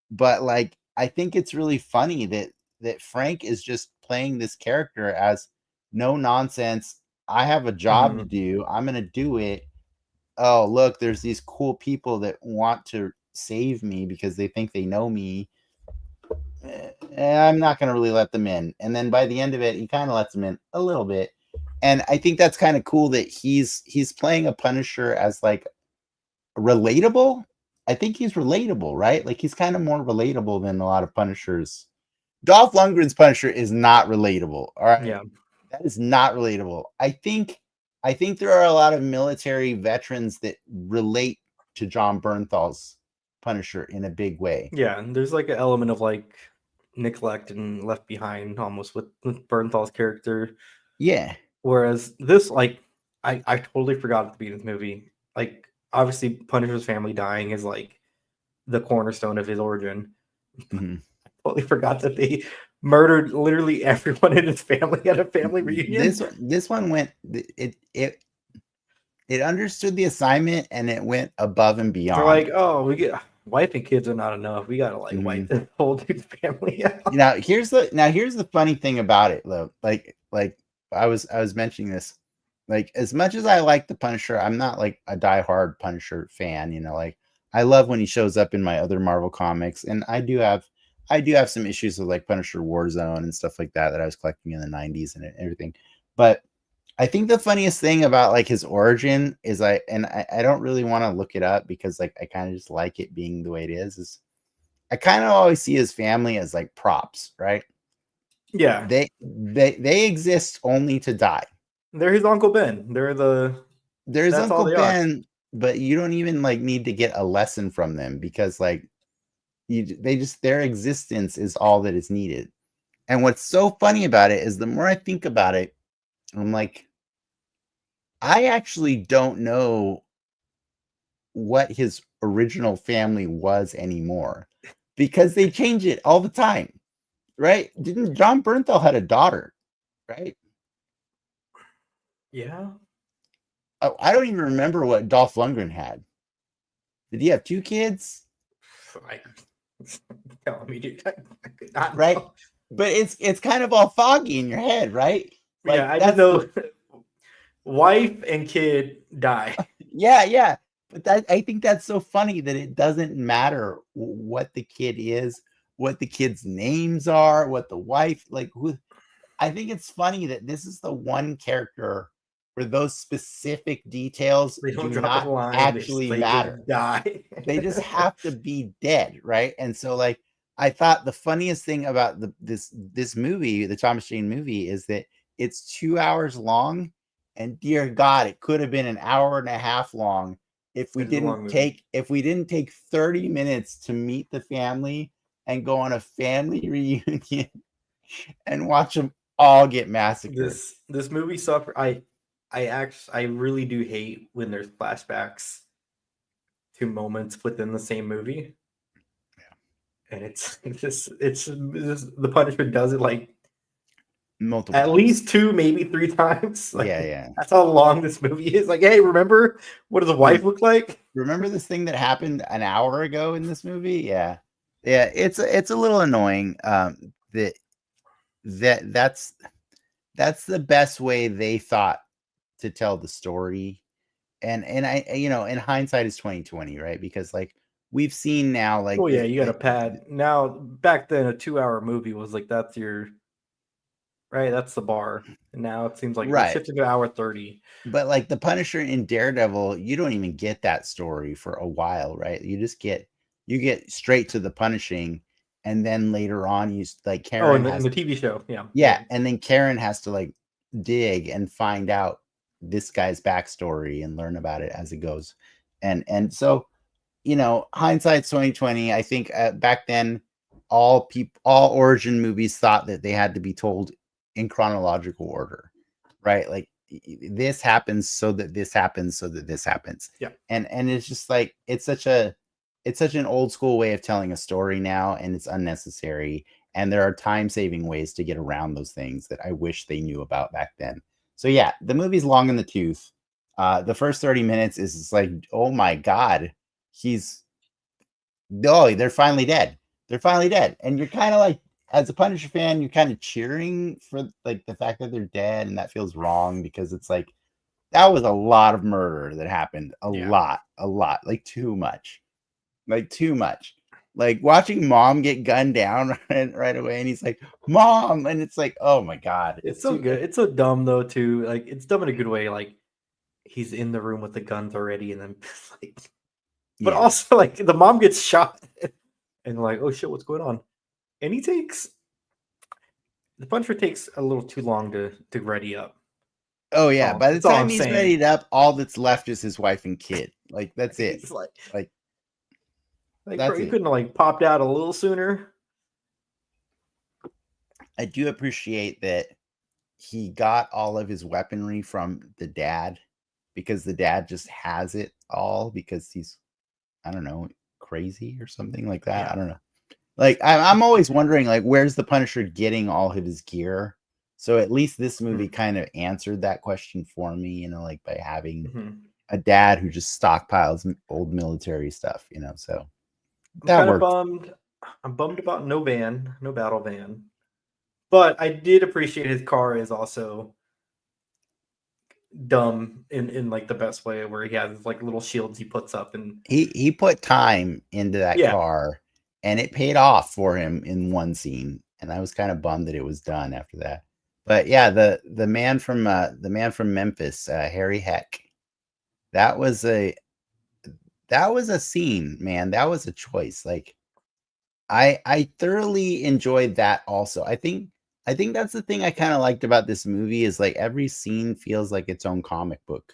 but like I think it's really funny that Frank is just playing this character as no nonsense. I have a job to do. I'm going to do it. Oh, look, there's these cool people that want to save me because they think they know me. I'm not going to really let them in. And then by the end of it, he kind of lets them in a little bit. And I think that's kind of cool that he's playing a Punisher as like relatable. I think he's relatable, right? Like he's kind of more relatable than a lot of Punishers. Dolph Lundgren's Punisher is not relatable. All right. Yeah. That is not relatable. I think there are a lot of military veterans that relate to John Bernthal's Punisher in a big way. Yeah, and there's like an element of like neglect and left behind almost with Bernthal's character. Yeah. Whereas this, like, I totally forgot at the beginning of the movie. Like, obviously, Punisher's family dying is like the cornerstone of his origin. Mm-hmm. I totally forgot that they murdered literally everyone in his family at a family reunion. This one went it understood the assignment and it went above and beyond. They're like, oh, we get wife and kids are not enough. We gotta like wipe the whole dude's family out. Now here's the funny thing about it, though. Like I was mentioning this. Like, as much as I like the Punisher, I'm not like a diehard Punisher fan, you know. Like, I love when he shows up in my other Marvel comics, and I do have some issues with like Punisher Warzone and stuff like that I was collecting in the 90s and everything. But I think the funniest thing about like his origin is I don't really want to look it up because like I kind of just like it being the way it is I kind of always see his family as like props, right? Yeah. They exist only to die. They're his Uncle Ben. There's Uncle Ben, but you don't even like need to get a lesson from them because like their existence is all that is needed. And what's so funny about it is the more I think about it, I'm like, I actually don't know what his original family was anymore because they change it all the time, right? Didn't John Bernthal had a daughter, right? Yeah. Oh, I don't even remember what Dolph Lundgren had. Did he have 2 kids? Telling me, dude. Right? But it's kind of all foggy in your head, right? Like, yeah, I just know wife and kid die. Yeah. But I think that's so funny that it doesn't matter what the kid is, what the kids' names are, what the wife, like who. I think it's funny that this is the one character where those specific details do not actually matter. Die. They just have to be dead, right? And so, like, I thought the funniest thing about this movie, the Thomas Jane movie, is that it's 2 hours long, and dear God, it could have been an hour and a half long if we didn't take 30 minutes to meet the family and go on a family reunion and watch them all get massacred. This movie suffered. I really do hate when there's flashbacks to moments within the same movie. Yeah. And it's the Punisher does it like multiple at least 2, maybe 3 times. Like, yeah. That's how long this movie is. Like, hey, remember what does a wife look like? Remember this thing that happened an hour ago in this movie? Yeah. It's a little annoying. That's the best way they thought to tell the story. And I, in hindsight is 2020, right? Because like we've seen now, like Oh yeah, you got a pad. Now back then a 2-hour movie was like that's your right, that's the bar. And now it seems like we're right. shifting to hour 30. But like the Punisher in Daredevil, you don't even get that story for a while, right? You get straight to the punishing, and then later on, like Oh, Karen in has the TV show, yeah. yeah, and then Karen has to like dig and find out this guy's backstory and learn about it as it goes, and so hindsight's 2020. I think back then, all origin movies thought that they had to be told in chronological order, right? Like this happens so that this happens so that this happens. Yeah. And it's just like it's such an old school way of telling a story now, and it's unnecessary. And there are time saving ways to get around those things that I wish they knew about back then. So yeah, the movie's long in the tooth. The first 30 minutes is just like, oh my god, they're finally dead. They're finally dead. And you're kind of like, as a Punisher fan, you're kind of cheering for like the fact that they're dead, and that feels wrong because it's like that was a lot of murder that happened. A lot, like too much. Like watching Mom get gunned down right away, and he's like, "Mom," and it's like, oh my god, It's so good. It's so dumb though too. Like it's dumb in a good way. Like he's in the room with the guns already, and then like, but also like the mom gets shot, and like, oh shit, what's going on? And the Punisher takes a little too long to ready up. Oh yeah, by the That's all time I'm he's saying. readied up, all that's left is his wife and kid. Like that's it. He's like that's bro, you it. couldn't have like popped out a little sooner. I do appreciate that he got all of his weaponry from the dad, because the dad just has it all because he's, I don't know, crazy or something like that. Yeah. I don't know. Like I'm always wondering, like, where's the Punisher getting all of his gear? So at least this movie kind of answered that question for me, like by having a dad who just stockpiles old military stuff, so that worked. I'm bummed about no battle van. But I did appreciate his car is also dumb in like the best way, where he has like little shields he puts up, and he put time into that car, and it paid off for him in one scene, and I was kind of bummed that it was done after that. But yeah, the man from Memphis, Harry Heck, that was a scene, man. That was a choice. Like I thoroughly enjoyed that also. I think that's the thing I kind of liked about this movie, is like every scene feels like its own comic book,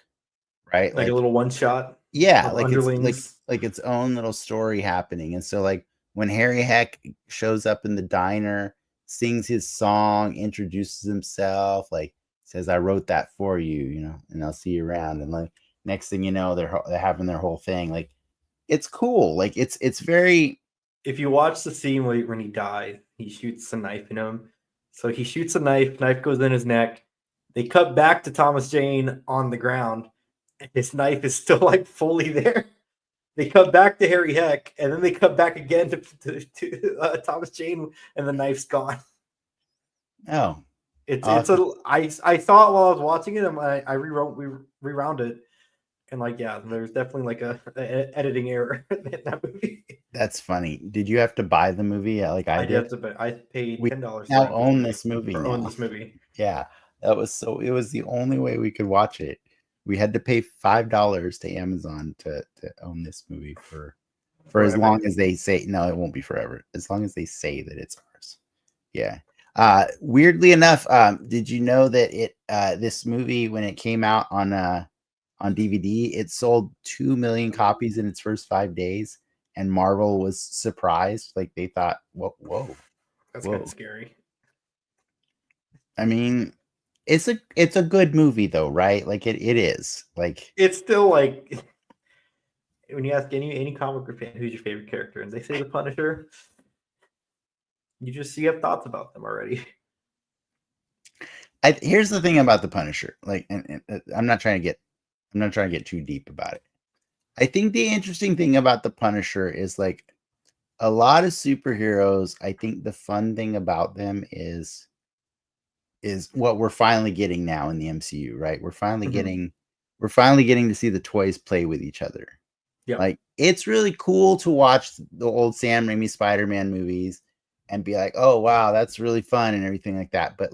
right? like a little one shot. Yeah, of like underlings. it's like its own little story happening. And so like when Harry Heck shows up in the diner, sings his song, introduces himself, like says, "I wrote that for you, and I'll see you around." And like next thing you know, they're having their whole thing. Like it's cool. Like it's very. If you watch the scene when he dies, he shoots a knife in him. So he shoots a knife goes in his neck. They cut back to Thomas Jane on the ground. His knife is still like fully there. They cut back to Harry Heck, and then they cut back again to Thomas Jane, and the knife's gone. Oh, I thought while I was watching it, I rewound it, and like there's definitely like a editing error in that movie. That's funny. Did you have to buy the movie like I did? I paid $10. Now own this movie. Own this movie. Yeah, it was the only way we could watch it. We had to pay $5 to Amazon to own this movie for as long as they say. No, it won't be forever. As long as they say that it's ours. Yeah. Weirdly enough, did you know that this movie, when it came out on DVD, it sold 2 million copies in its first 5 days, and Marvel was surprised. Like they thought, whoa, that's kind of scary. I mean, it's a good movie though, right? Like it is. Like it's still like when you ask any comic book fan who's your favorite character, and they say the Punisher, you have thoughts about them already. Here's the thing about the Punisher. Like, and I'm not trying to get too deep about it. I think the interesting thing about the Punisher is like a lot of superheroes. I think the fun thing about them is is what we're finally getting now in the MCU, right? We're finally Mhm. getting to see the toys play with each other. Yeah. Like, it's really cool to watch the old Sam Raimi Spider-Man movies and be like, oh wow, that's really fun and everything like that. But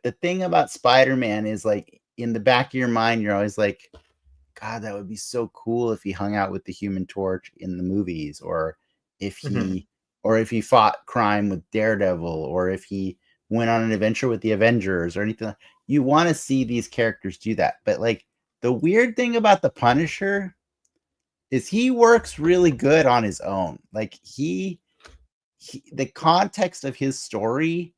the thing about Spider-Man is, like, in the back of your mind, you're always like, God, that would be so cool if he hung out with the Human Torch in the movies, or if Mhm. he fought crime with Daredevil, or if he went on an adventure with the Avengers or anything. You want to see these characters do that. But like, the weird thing about the Punisher is he works really good on his own. Like, the context of his story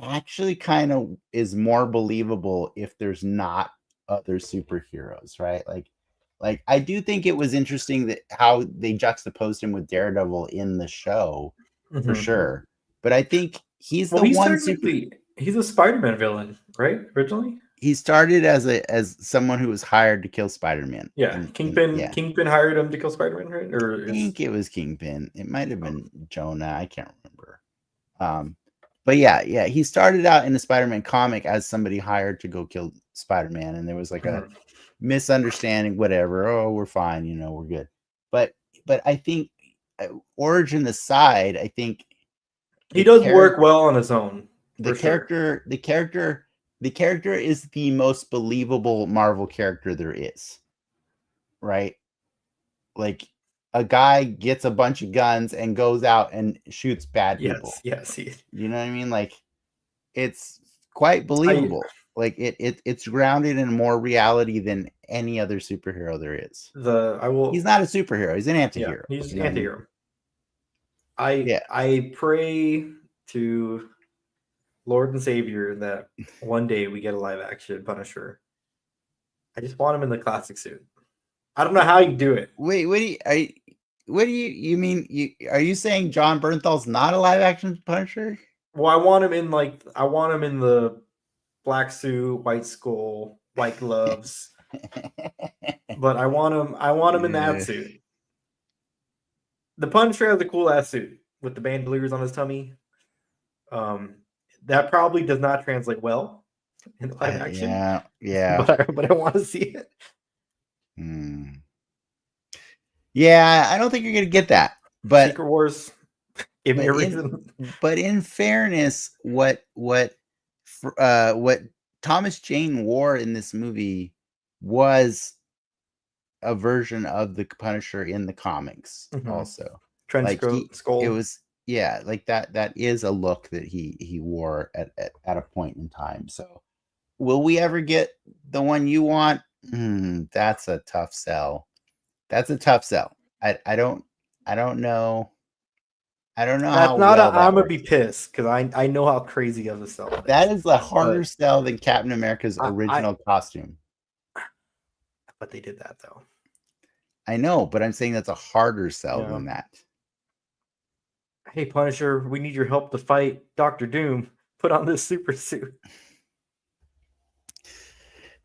actually kind of is more believable if there's not other superheroes, right? Like I do think it was interesting that how they juxtaposed him with Daredevil in the show, for Mhm. sure. But I think he's Well, the one super. he's a Spider-Man villain, right? Originally? He started as someone who was hired to kill Spider-Man. Yeah. Yeah, Kingpin hired him to kill Spider-Man, right? Or I is think it was Kingpin. It might have oh, been Jonah. I can't remember. But yeah, he started out in the Spider-Man comic as somebody hired to go kill Spider-Man, and there was like a mhm. misunderstanding, whatever. Oh, we're fine, we're good. But I think, origin aside, I think He the does character work well on his own, the for sure. character the character the character is the most believable Marvel character there is, right? Like, a guy gets a bunch of guns and goes out and shoots bad Yes, people. yes. You know what I mean? Like, it's quite I believable. Like, it's grounded in more reality than any other superhero there is. the I He's will not a superhero, he's an yeah, anti-hero. he's You know what I mean? anti-hero. I Yeah. I pray to Lord and Savior that one day we get a live action Punisher. I just want him in the classic suit. I don't know how you do it. Wait, what do you mean? Are you saying John Bernthal's not a live action Punisher? Well, I want him in the black suit, white skull, white gloves. But I want him in that Yeah. suit. The Punisher has a cool ass suit with the bandoliers on his tummy. Um, that probably does not translate well in live action, Yeah, yeah. but I want to see it. Hmm. Yeah, I don't think you're gonna get that. But Secret Wars, give me but a in reason. but in fairness, what Thomas Jane wore in this movie was a version of the Punisher in the comics Mhm. also. Trench Like, coat, it skull. was, yeah, like that is a look that he wore at a point in time. So, will we ever get the one you want? That's a tough sell. That's a tough sell. I don't know. I don't know how That's not a. well that I'm gonna be works. pissed because I know how crazy of a sell that That is. is a harder But sell than Captain America's I original costume. but they did that though. I know, but I'm saying that's a harder sell Yeah. than that. Hey Punisher, we need your help to fight Doctor Doom. Put on this super suit.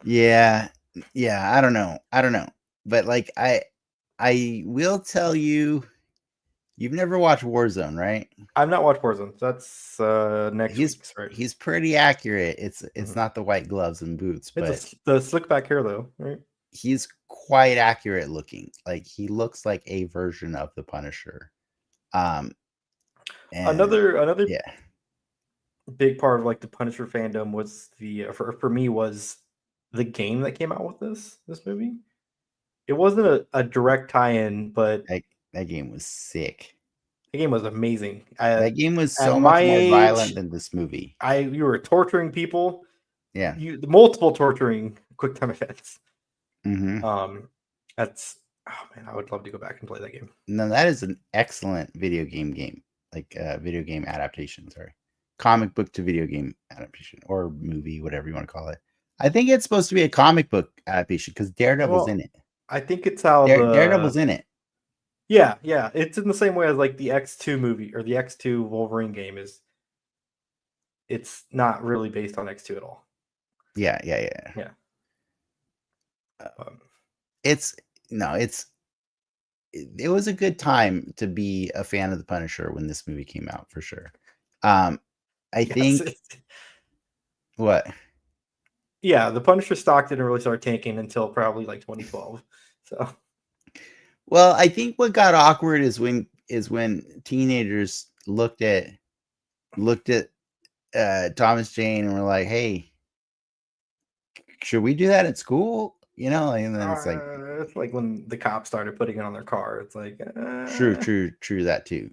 Yeah, yeah, I don't know. I don't know. But like, I will tell you, you've never watched Warzone, right? I've not watched Warzone. That's next He's week's, right? he's pretty accurate. It's Mhm. not the white gloves and boots, It's but the slick back hair though, right? he's quite accurate looking. Like, he looks like a version of the Punisher. Um and Another yeah. big part of like the Punisher fandom was the for me was the game that came out with this movie. It wasn't a direct tie-in, but That, that game was sick. the game was amazing. That game was At so my much more age, violent than this movie. you were torturing people, Yeah. multiple torturing quick time events. Hmm. Um, that's oh man, I would love to go back and play that game. No, that is an excellent video game, like video game adaptation. Sorry, comic book to video game adaptation, or movie, whatever you want to call it. I think it's supposed to be a comic book adaptation because Daredevil's in Well, it. I think it's how Daredevil's in it. yeah, it's in the same way as like the X2 movie or the X2 Wolverine game is. It's not really based on X2 at all. Yeah. Yeah. Uh, Um, it's no, it was a good time to be a fan of the Punisher when this movie came out, for sure. I yes. think What? Yeah, the Punisher stock didn't really start tanking until probably like 2012. So, Well, I think what got awkward is when teenagers looked at Thomas Jane and were like, "Hey, should we do that at school?" You know, and then it's like, it's like when the cops started putting it on their car. It's like, true. That too.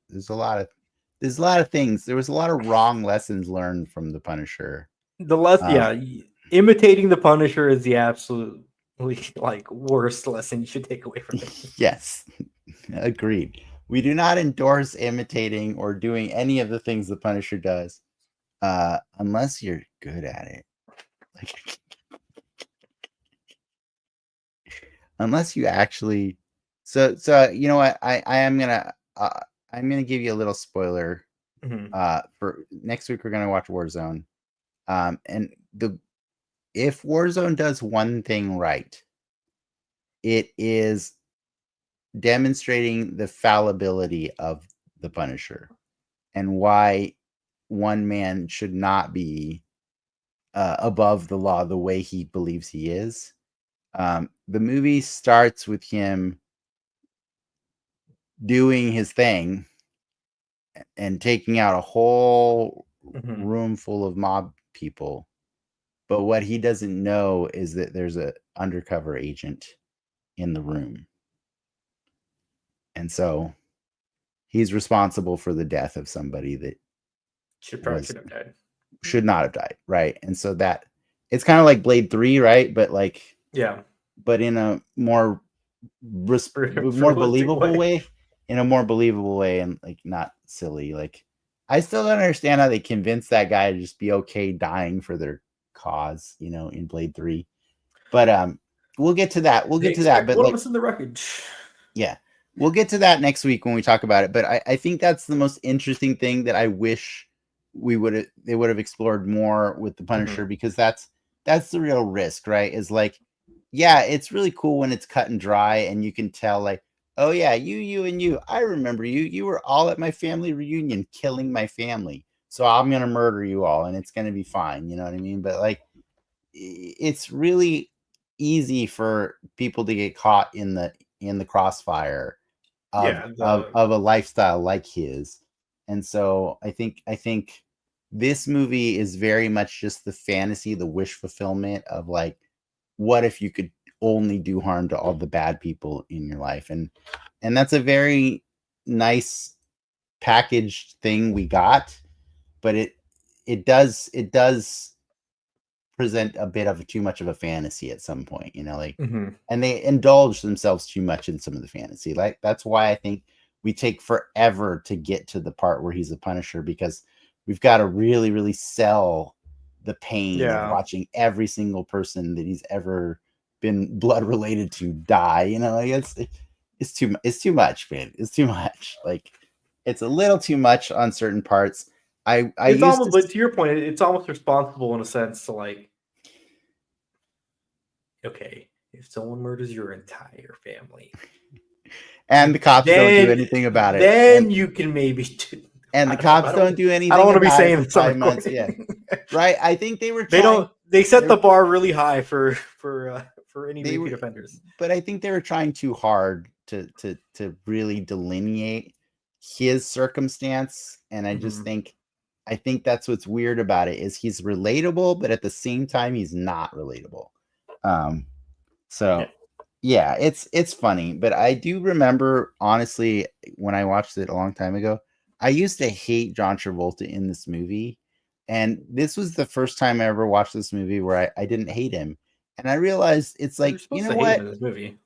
There's a lot of things. There was a lot of wrong lessons learned from the Punisher. Imitating the Punisher is the absolutely like worst lesson you should take away from it. Yes, agreed. We do not endorse imitating or doing any of the things the Punisher does, unless you're good at it. Like, unless you actually. So you know what? I'm gonna give you a little spoiler. For next week, we're gonna watch Warzone. And if Warzone does one thing right, it is demonstrating the fallibility of the Punisher and why one man should not be above the law the way he believes he is. The movie starts with him doing his thing and taking out a whole room full of mob people. But what he doesn't know is that there's an undercover agent in the room. And so he's responsible for the death of somebody that should not have died. Right? And so that it's kind of like Blade 3, right? But like, yeah, but in a more believable way. In a more believable way, and like not silly. Like, I still don't understand how they convinced that guy to just be okay dying for their cause, you know, in Blade 3. But we'll get to that. But like, in the wreckage. Yeah, we'll get to that next week when we talk about it. But I think that's the most interesting thing that I wish they would have explored more with the Punisher, because that's the real risk, right? Is like, yeah, it's really cool when it's cut and dry and you can tell, like, oh yeah, you and you, I remember you were all at my family reunion killing my family, so I'm gonna murder you all and it's gonna be fine, you know what I mean? But like, it's really easy for people to get caught in the crossfire of a lifestyle like his. And so I think this movie is very much just the fantasy, the wish fulfillment of like, what if you could only do harm to all the bad people in your life? And that's a very nice packaged thing we got, but it does present a bit of too much of a fantasy at some point, you know, like, and they indulge themselves too much in some of the fantasy. Like, that's why I think we take forever to get to the part where he's a Punisher, because we've got to really, really sell the pain of watching every single person that he's ever been blood related to die. You know, like, it's too much, man. It's too much. Like, it's a little too much on certain parts. But to your point, it's almost responsible in a sense to like, okay, if someone murders your entire family and the cops don't do anything about it, then you can maybe and the cops don't do anything. I don't want to be saying this 5 months. Yeah, right. I think they were. They set the bar really high for any repeat offenders. But I think they were trying too hard to really delineate his circumstance, and I just think that's what's weird about it, is he's relatable, but at the same time he's not relatable. Yeah, it's funny, but I do remember, honestly, when I watched it a long time ago, I used to hate John Travolta in this movie, and this was the first time I ever watched this movie where I didn't hate him, and I realized it's like, you know what? In this movie.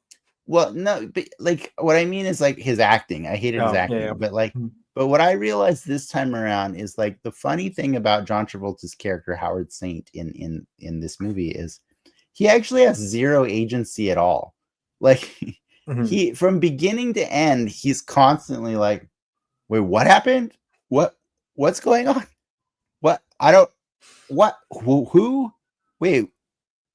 Well, no, but like, what I mean is like his acting. I hated his acting, but like, but what I realized this time around is like, the funny thing about John Travolta's character Howard Saint in this movie is he actually has zero agency at all. Like, he, from beginning to end, he's constantly like, wait, what happened? What's going on? What? I don't, what, who? Wait,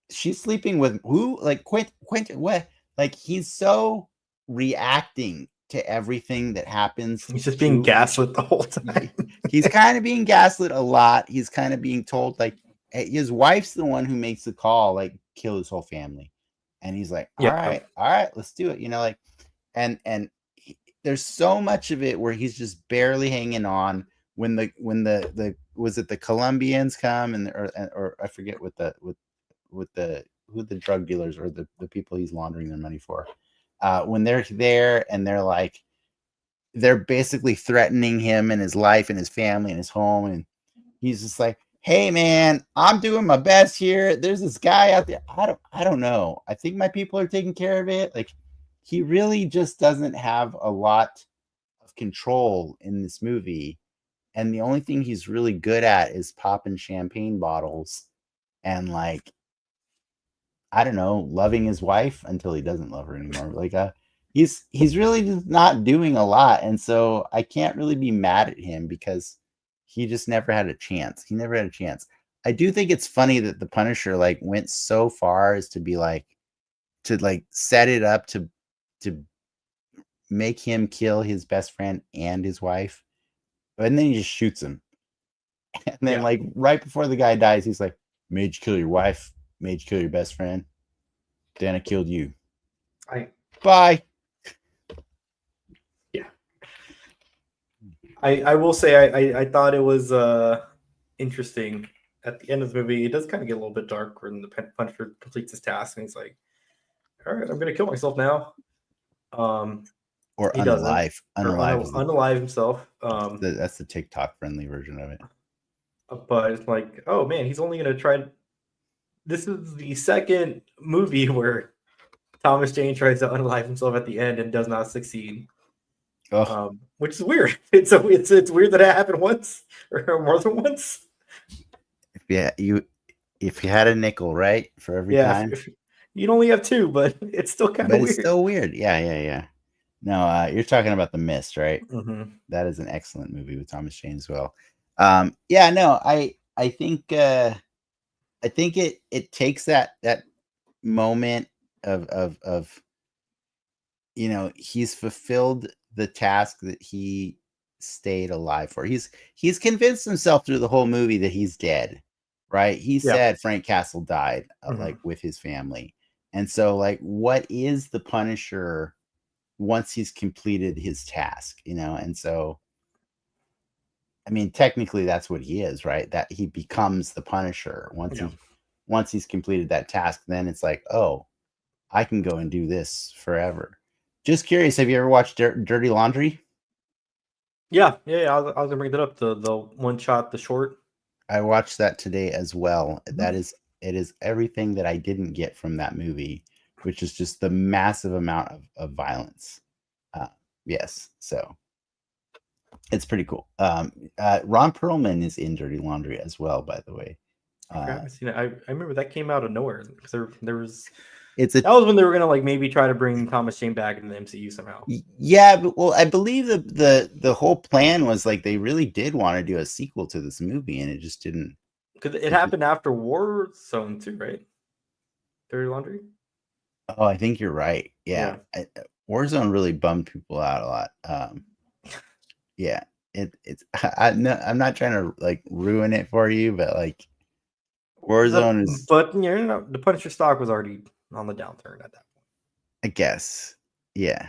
she's sleeping with who? Like, Quentin, what? Like, he's so reacting to everything that happens. He's just being gaslit the whole time. He's kind of being gaslit a lot. He's kind of being told, like, his wife's the one who makes the call, like kill his whole family, and he's like, all Yeah. right, let's do it. Like, and there's so much of it where he's just barely hanging on when the was it the Colombians come and or I forget what who the drug dealers or the people he's laundering their money for, when they're there and they're basically threatening him and his life and his family and his home, and he's just like, hey man, I'm doing my best here. There's this guy out there. I don't know. I think my people are taking care of it. Like, he really just doesn't have a lot of control in this movie. And the only thing he's really good at is popping champagne bottles and, like, I don't know, loving his wife until he doesn't love her anymore. Like, he's really just not doing a lot. And so I can't really be mad at him because he just never had a chance. He never had a chance. I do think it's funny that the Punisher, like, went so far as to be like, to like set it up to make him kill his best friend and his wife, and then he just shoots him. And then, like, right before the guy dies, he's like, made you kill your wife, made you kill your best friend, then I killed you. Bye. Yeah. I will say I thought it was interesting. At the end of the movie, it does kind of get a little bit dark when the Punisher completes his task and he's like, all right, I'm gonna kill myself now. Or he unalive. Unalive himself. That's the TikTok friendly version of it. But it's like, oh man, he's only gonna try. This is the second movie where Thomas Jane tries to unalive himself at the end and does not succeed. Which is weird. It's weird that it happened once or more than once. Yeah, if you had a nickel, right, for every time. You'd only have two, but it's still kind of weird. It's still weird. Yeah. No, you're talking about The Mist, right? Mm-hmm. That is an excellent movie with Thomas Jane as well. Yeah, no, I think it takes that moment of he's fulfilled the task that he stayed alive for. He's convinced himself through the whole movie that he's dead, right? He said Frank Castle died, like, with his family. And so, like, what is the Punisher once he's completed his task, And so, I mean, technically that's what he is, right? That he becomes the Punisher once he's completed that task. Then it's like, oh, I can go and do this forever. Just curious, have you ever watched Dirty Laundry? Yeah. I was gonna bring that up. The one shot, the short. I watched that today as well. Mm-hmm. It is everything that I didn't get from that movie, which is just the massive amount of violence. Yes, so it's pretty cool. Ron Perlman is in Dirty Laundry as well, by the way. I haven't seen it. I remember that came out of nowhere because there was. That was when they were gonna, like, maybe try to bring Thomas Jane back into the MCU somehow. Yeah, but, well, I believe the whole plan was, like, they really did want to do a sequel to this movie, and it just didn't. Because it happened after Warzone too, right? Dirty Laundry. Oh, I think you're right. Yeah. Warzone really bummed people out a lot. Yeah, I'm not trying to, like, ruin it for you, but, like, Warzone is. But the Punisher stock was already on the downturn at that point, I guess. Yeah.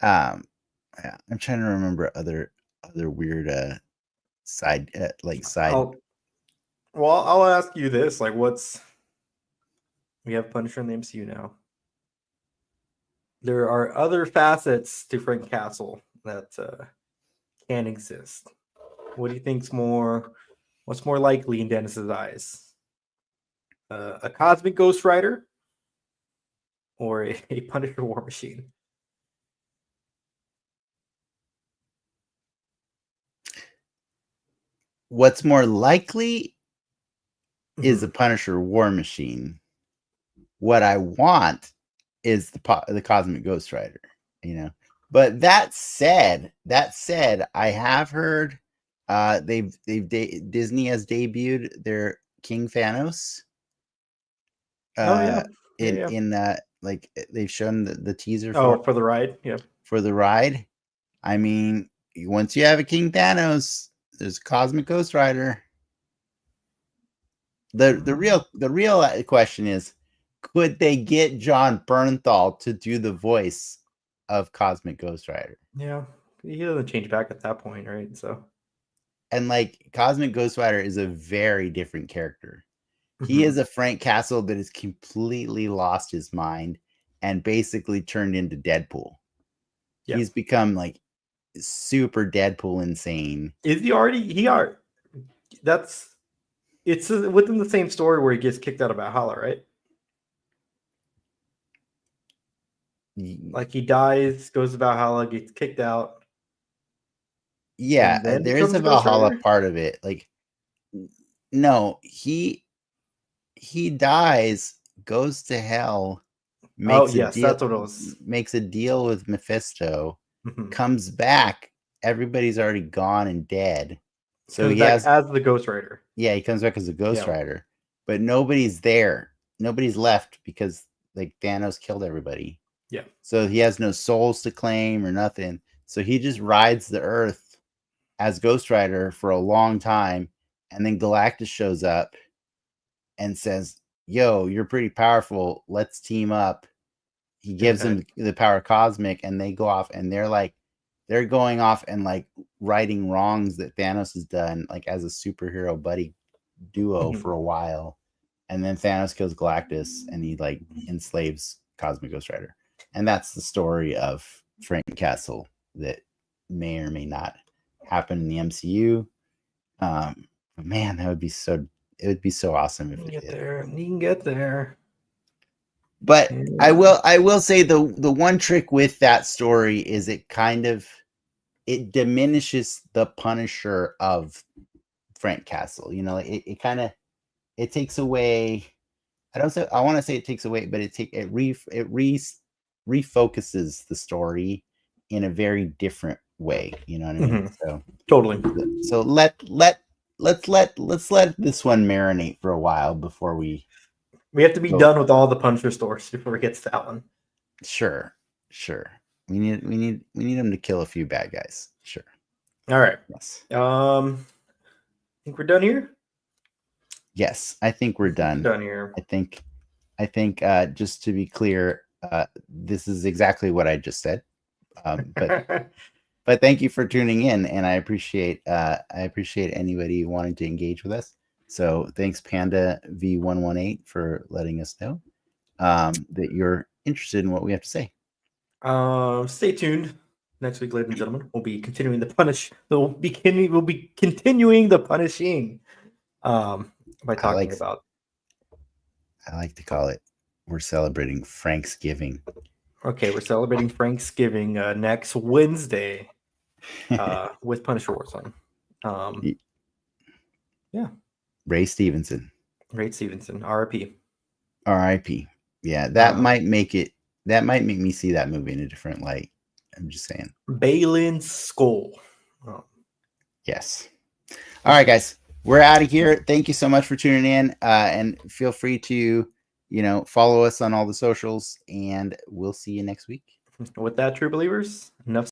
I'm trying to remember other weird side. I'll ask you this: like, we have Punisher in the MCU now. There are other facets to Frank Castle that can exist. What do you think's what's more likely in Dennis's eyes? A cosmic Ghost Rider or a Punisher War Machine? What's more likely is a Punisher War Machine. What I want is the cosmic Ghost Rider, But that said, I have heard Disney has debuted their King Thanos. In like, they've shown the teaser for the ride. For the ride. I mean, once you have a King Thanos, there's a cosmic Ghost Rider. the real question is, could they get John Bernthal to do the voice of Cosmic Ghost Rider? Yeah, he doesn't change back at that point, right? So, And like Cosmic Ghost Rider is a very different character. He is a Frank Castle that has completely lost his mind and basically turned into Deadpool. yeah. He's become like super Deadpool insane. Is he already? That's it's within the same story where he gets kicked out of Valhalla, right? Like he dies, goes to Valhalla, gets kicked out. Yeah, then there is a becomes Ghost Valhalla Rider? part of it. Like, no, he dies, goes to hell, makes a deal, that's what it was. makes a deal with Mephisto, Mhm. comes back. Everybody's already gone and dead. So Comes he back has, as the Ghost Rider. yeah, he comes back as a Ghost Yeah. Rider, but nobody's there. Nobody's left because like Thanos killed everybody. Yeah. So he has no souls to claim or nothing. So he just rides the earth as Ghost Rider for a long time. And then Galactus shows up and says, yo, you're pretty powerful. Let's team up. He gives them the power cosmic, and they go off, and they're going off and like righting wrongs that Thanos has done, like as a superhero buddy duo for a while. And then Thanos kills Galactus, and he like enslaves Cosmic Ghost Rider. And that's the story of Frank Castle that may or may not happen in the MCU. But man, that would be so. It would be so awesome if it Get did. there. You can get there. But I will say the one trick with that story is it diminishes the Punisher of Frank Castle. You know, it takes away. I want to say it takes away, but it refocuses the story in a very different way. You know what I mean? So totally. So let's let this one marinate for a while before we have to be done with all the Punisher stories before it gets to that one. Sure. We need them to kill a few bad guys. Sure. All right. Yes. I think we're done here. Yes, I think we're done. Done here. I think just to be clear, this is exactly what I just said. But thank you for tuning in, and I appreciate anybody wanting to engage with us. So thanks, Panda V118, for letting us know that you're interested in what we have to say. Stay tuned. Next week, ladies and gentlemen, we'll be continuing the We'll be continuing the punishing. By talking about. I like to call it. We're celebrating Franksgiving. Okay, we're celebrating Franksgiving next Wednesday with Punisher Warzone. Yeah. Ray Stevenson. R.I.P. R.I.P. Yeah, that might make me see that movie in a different light. I'm just saying. Balin's Skull. Yes. All right, guys. We're out of here. Thank you so much for tuning in. And feel free to, follow us on all the socials, and we'll see you next week. With that, true believers, enough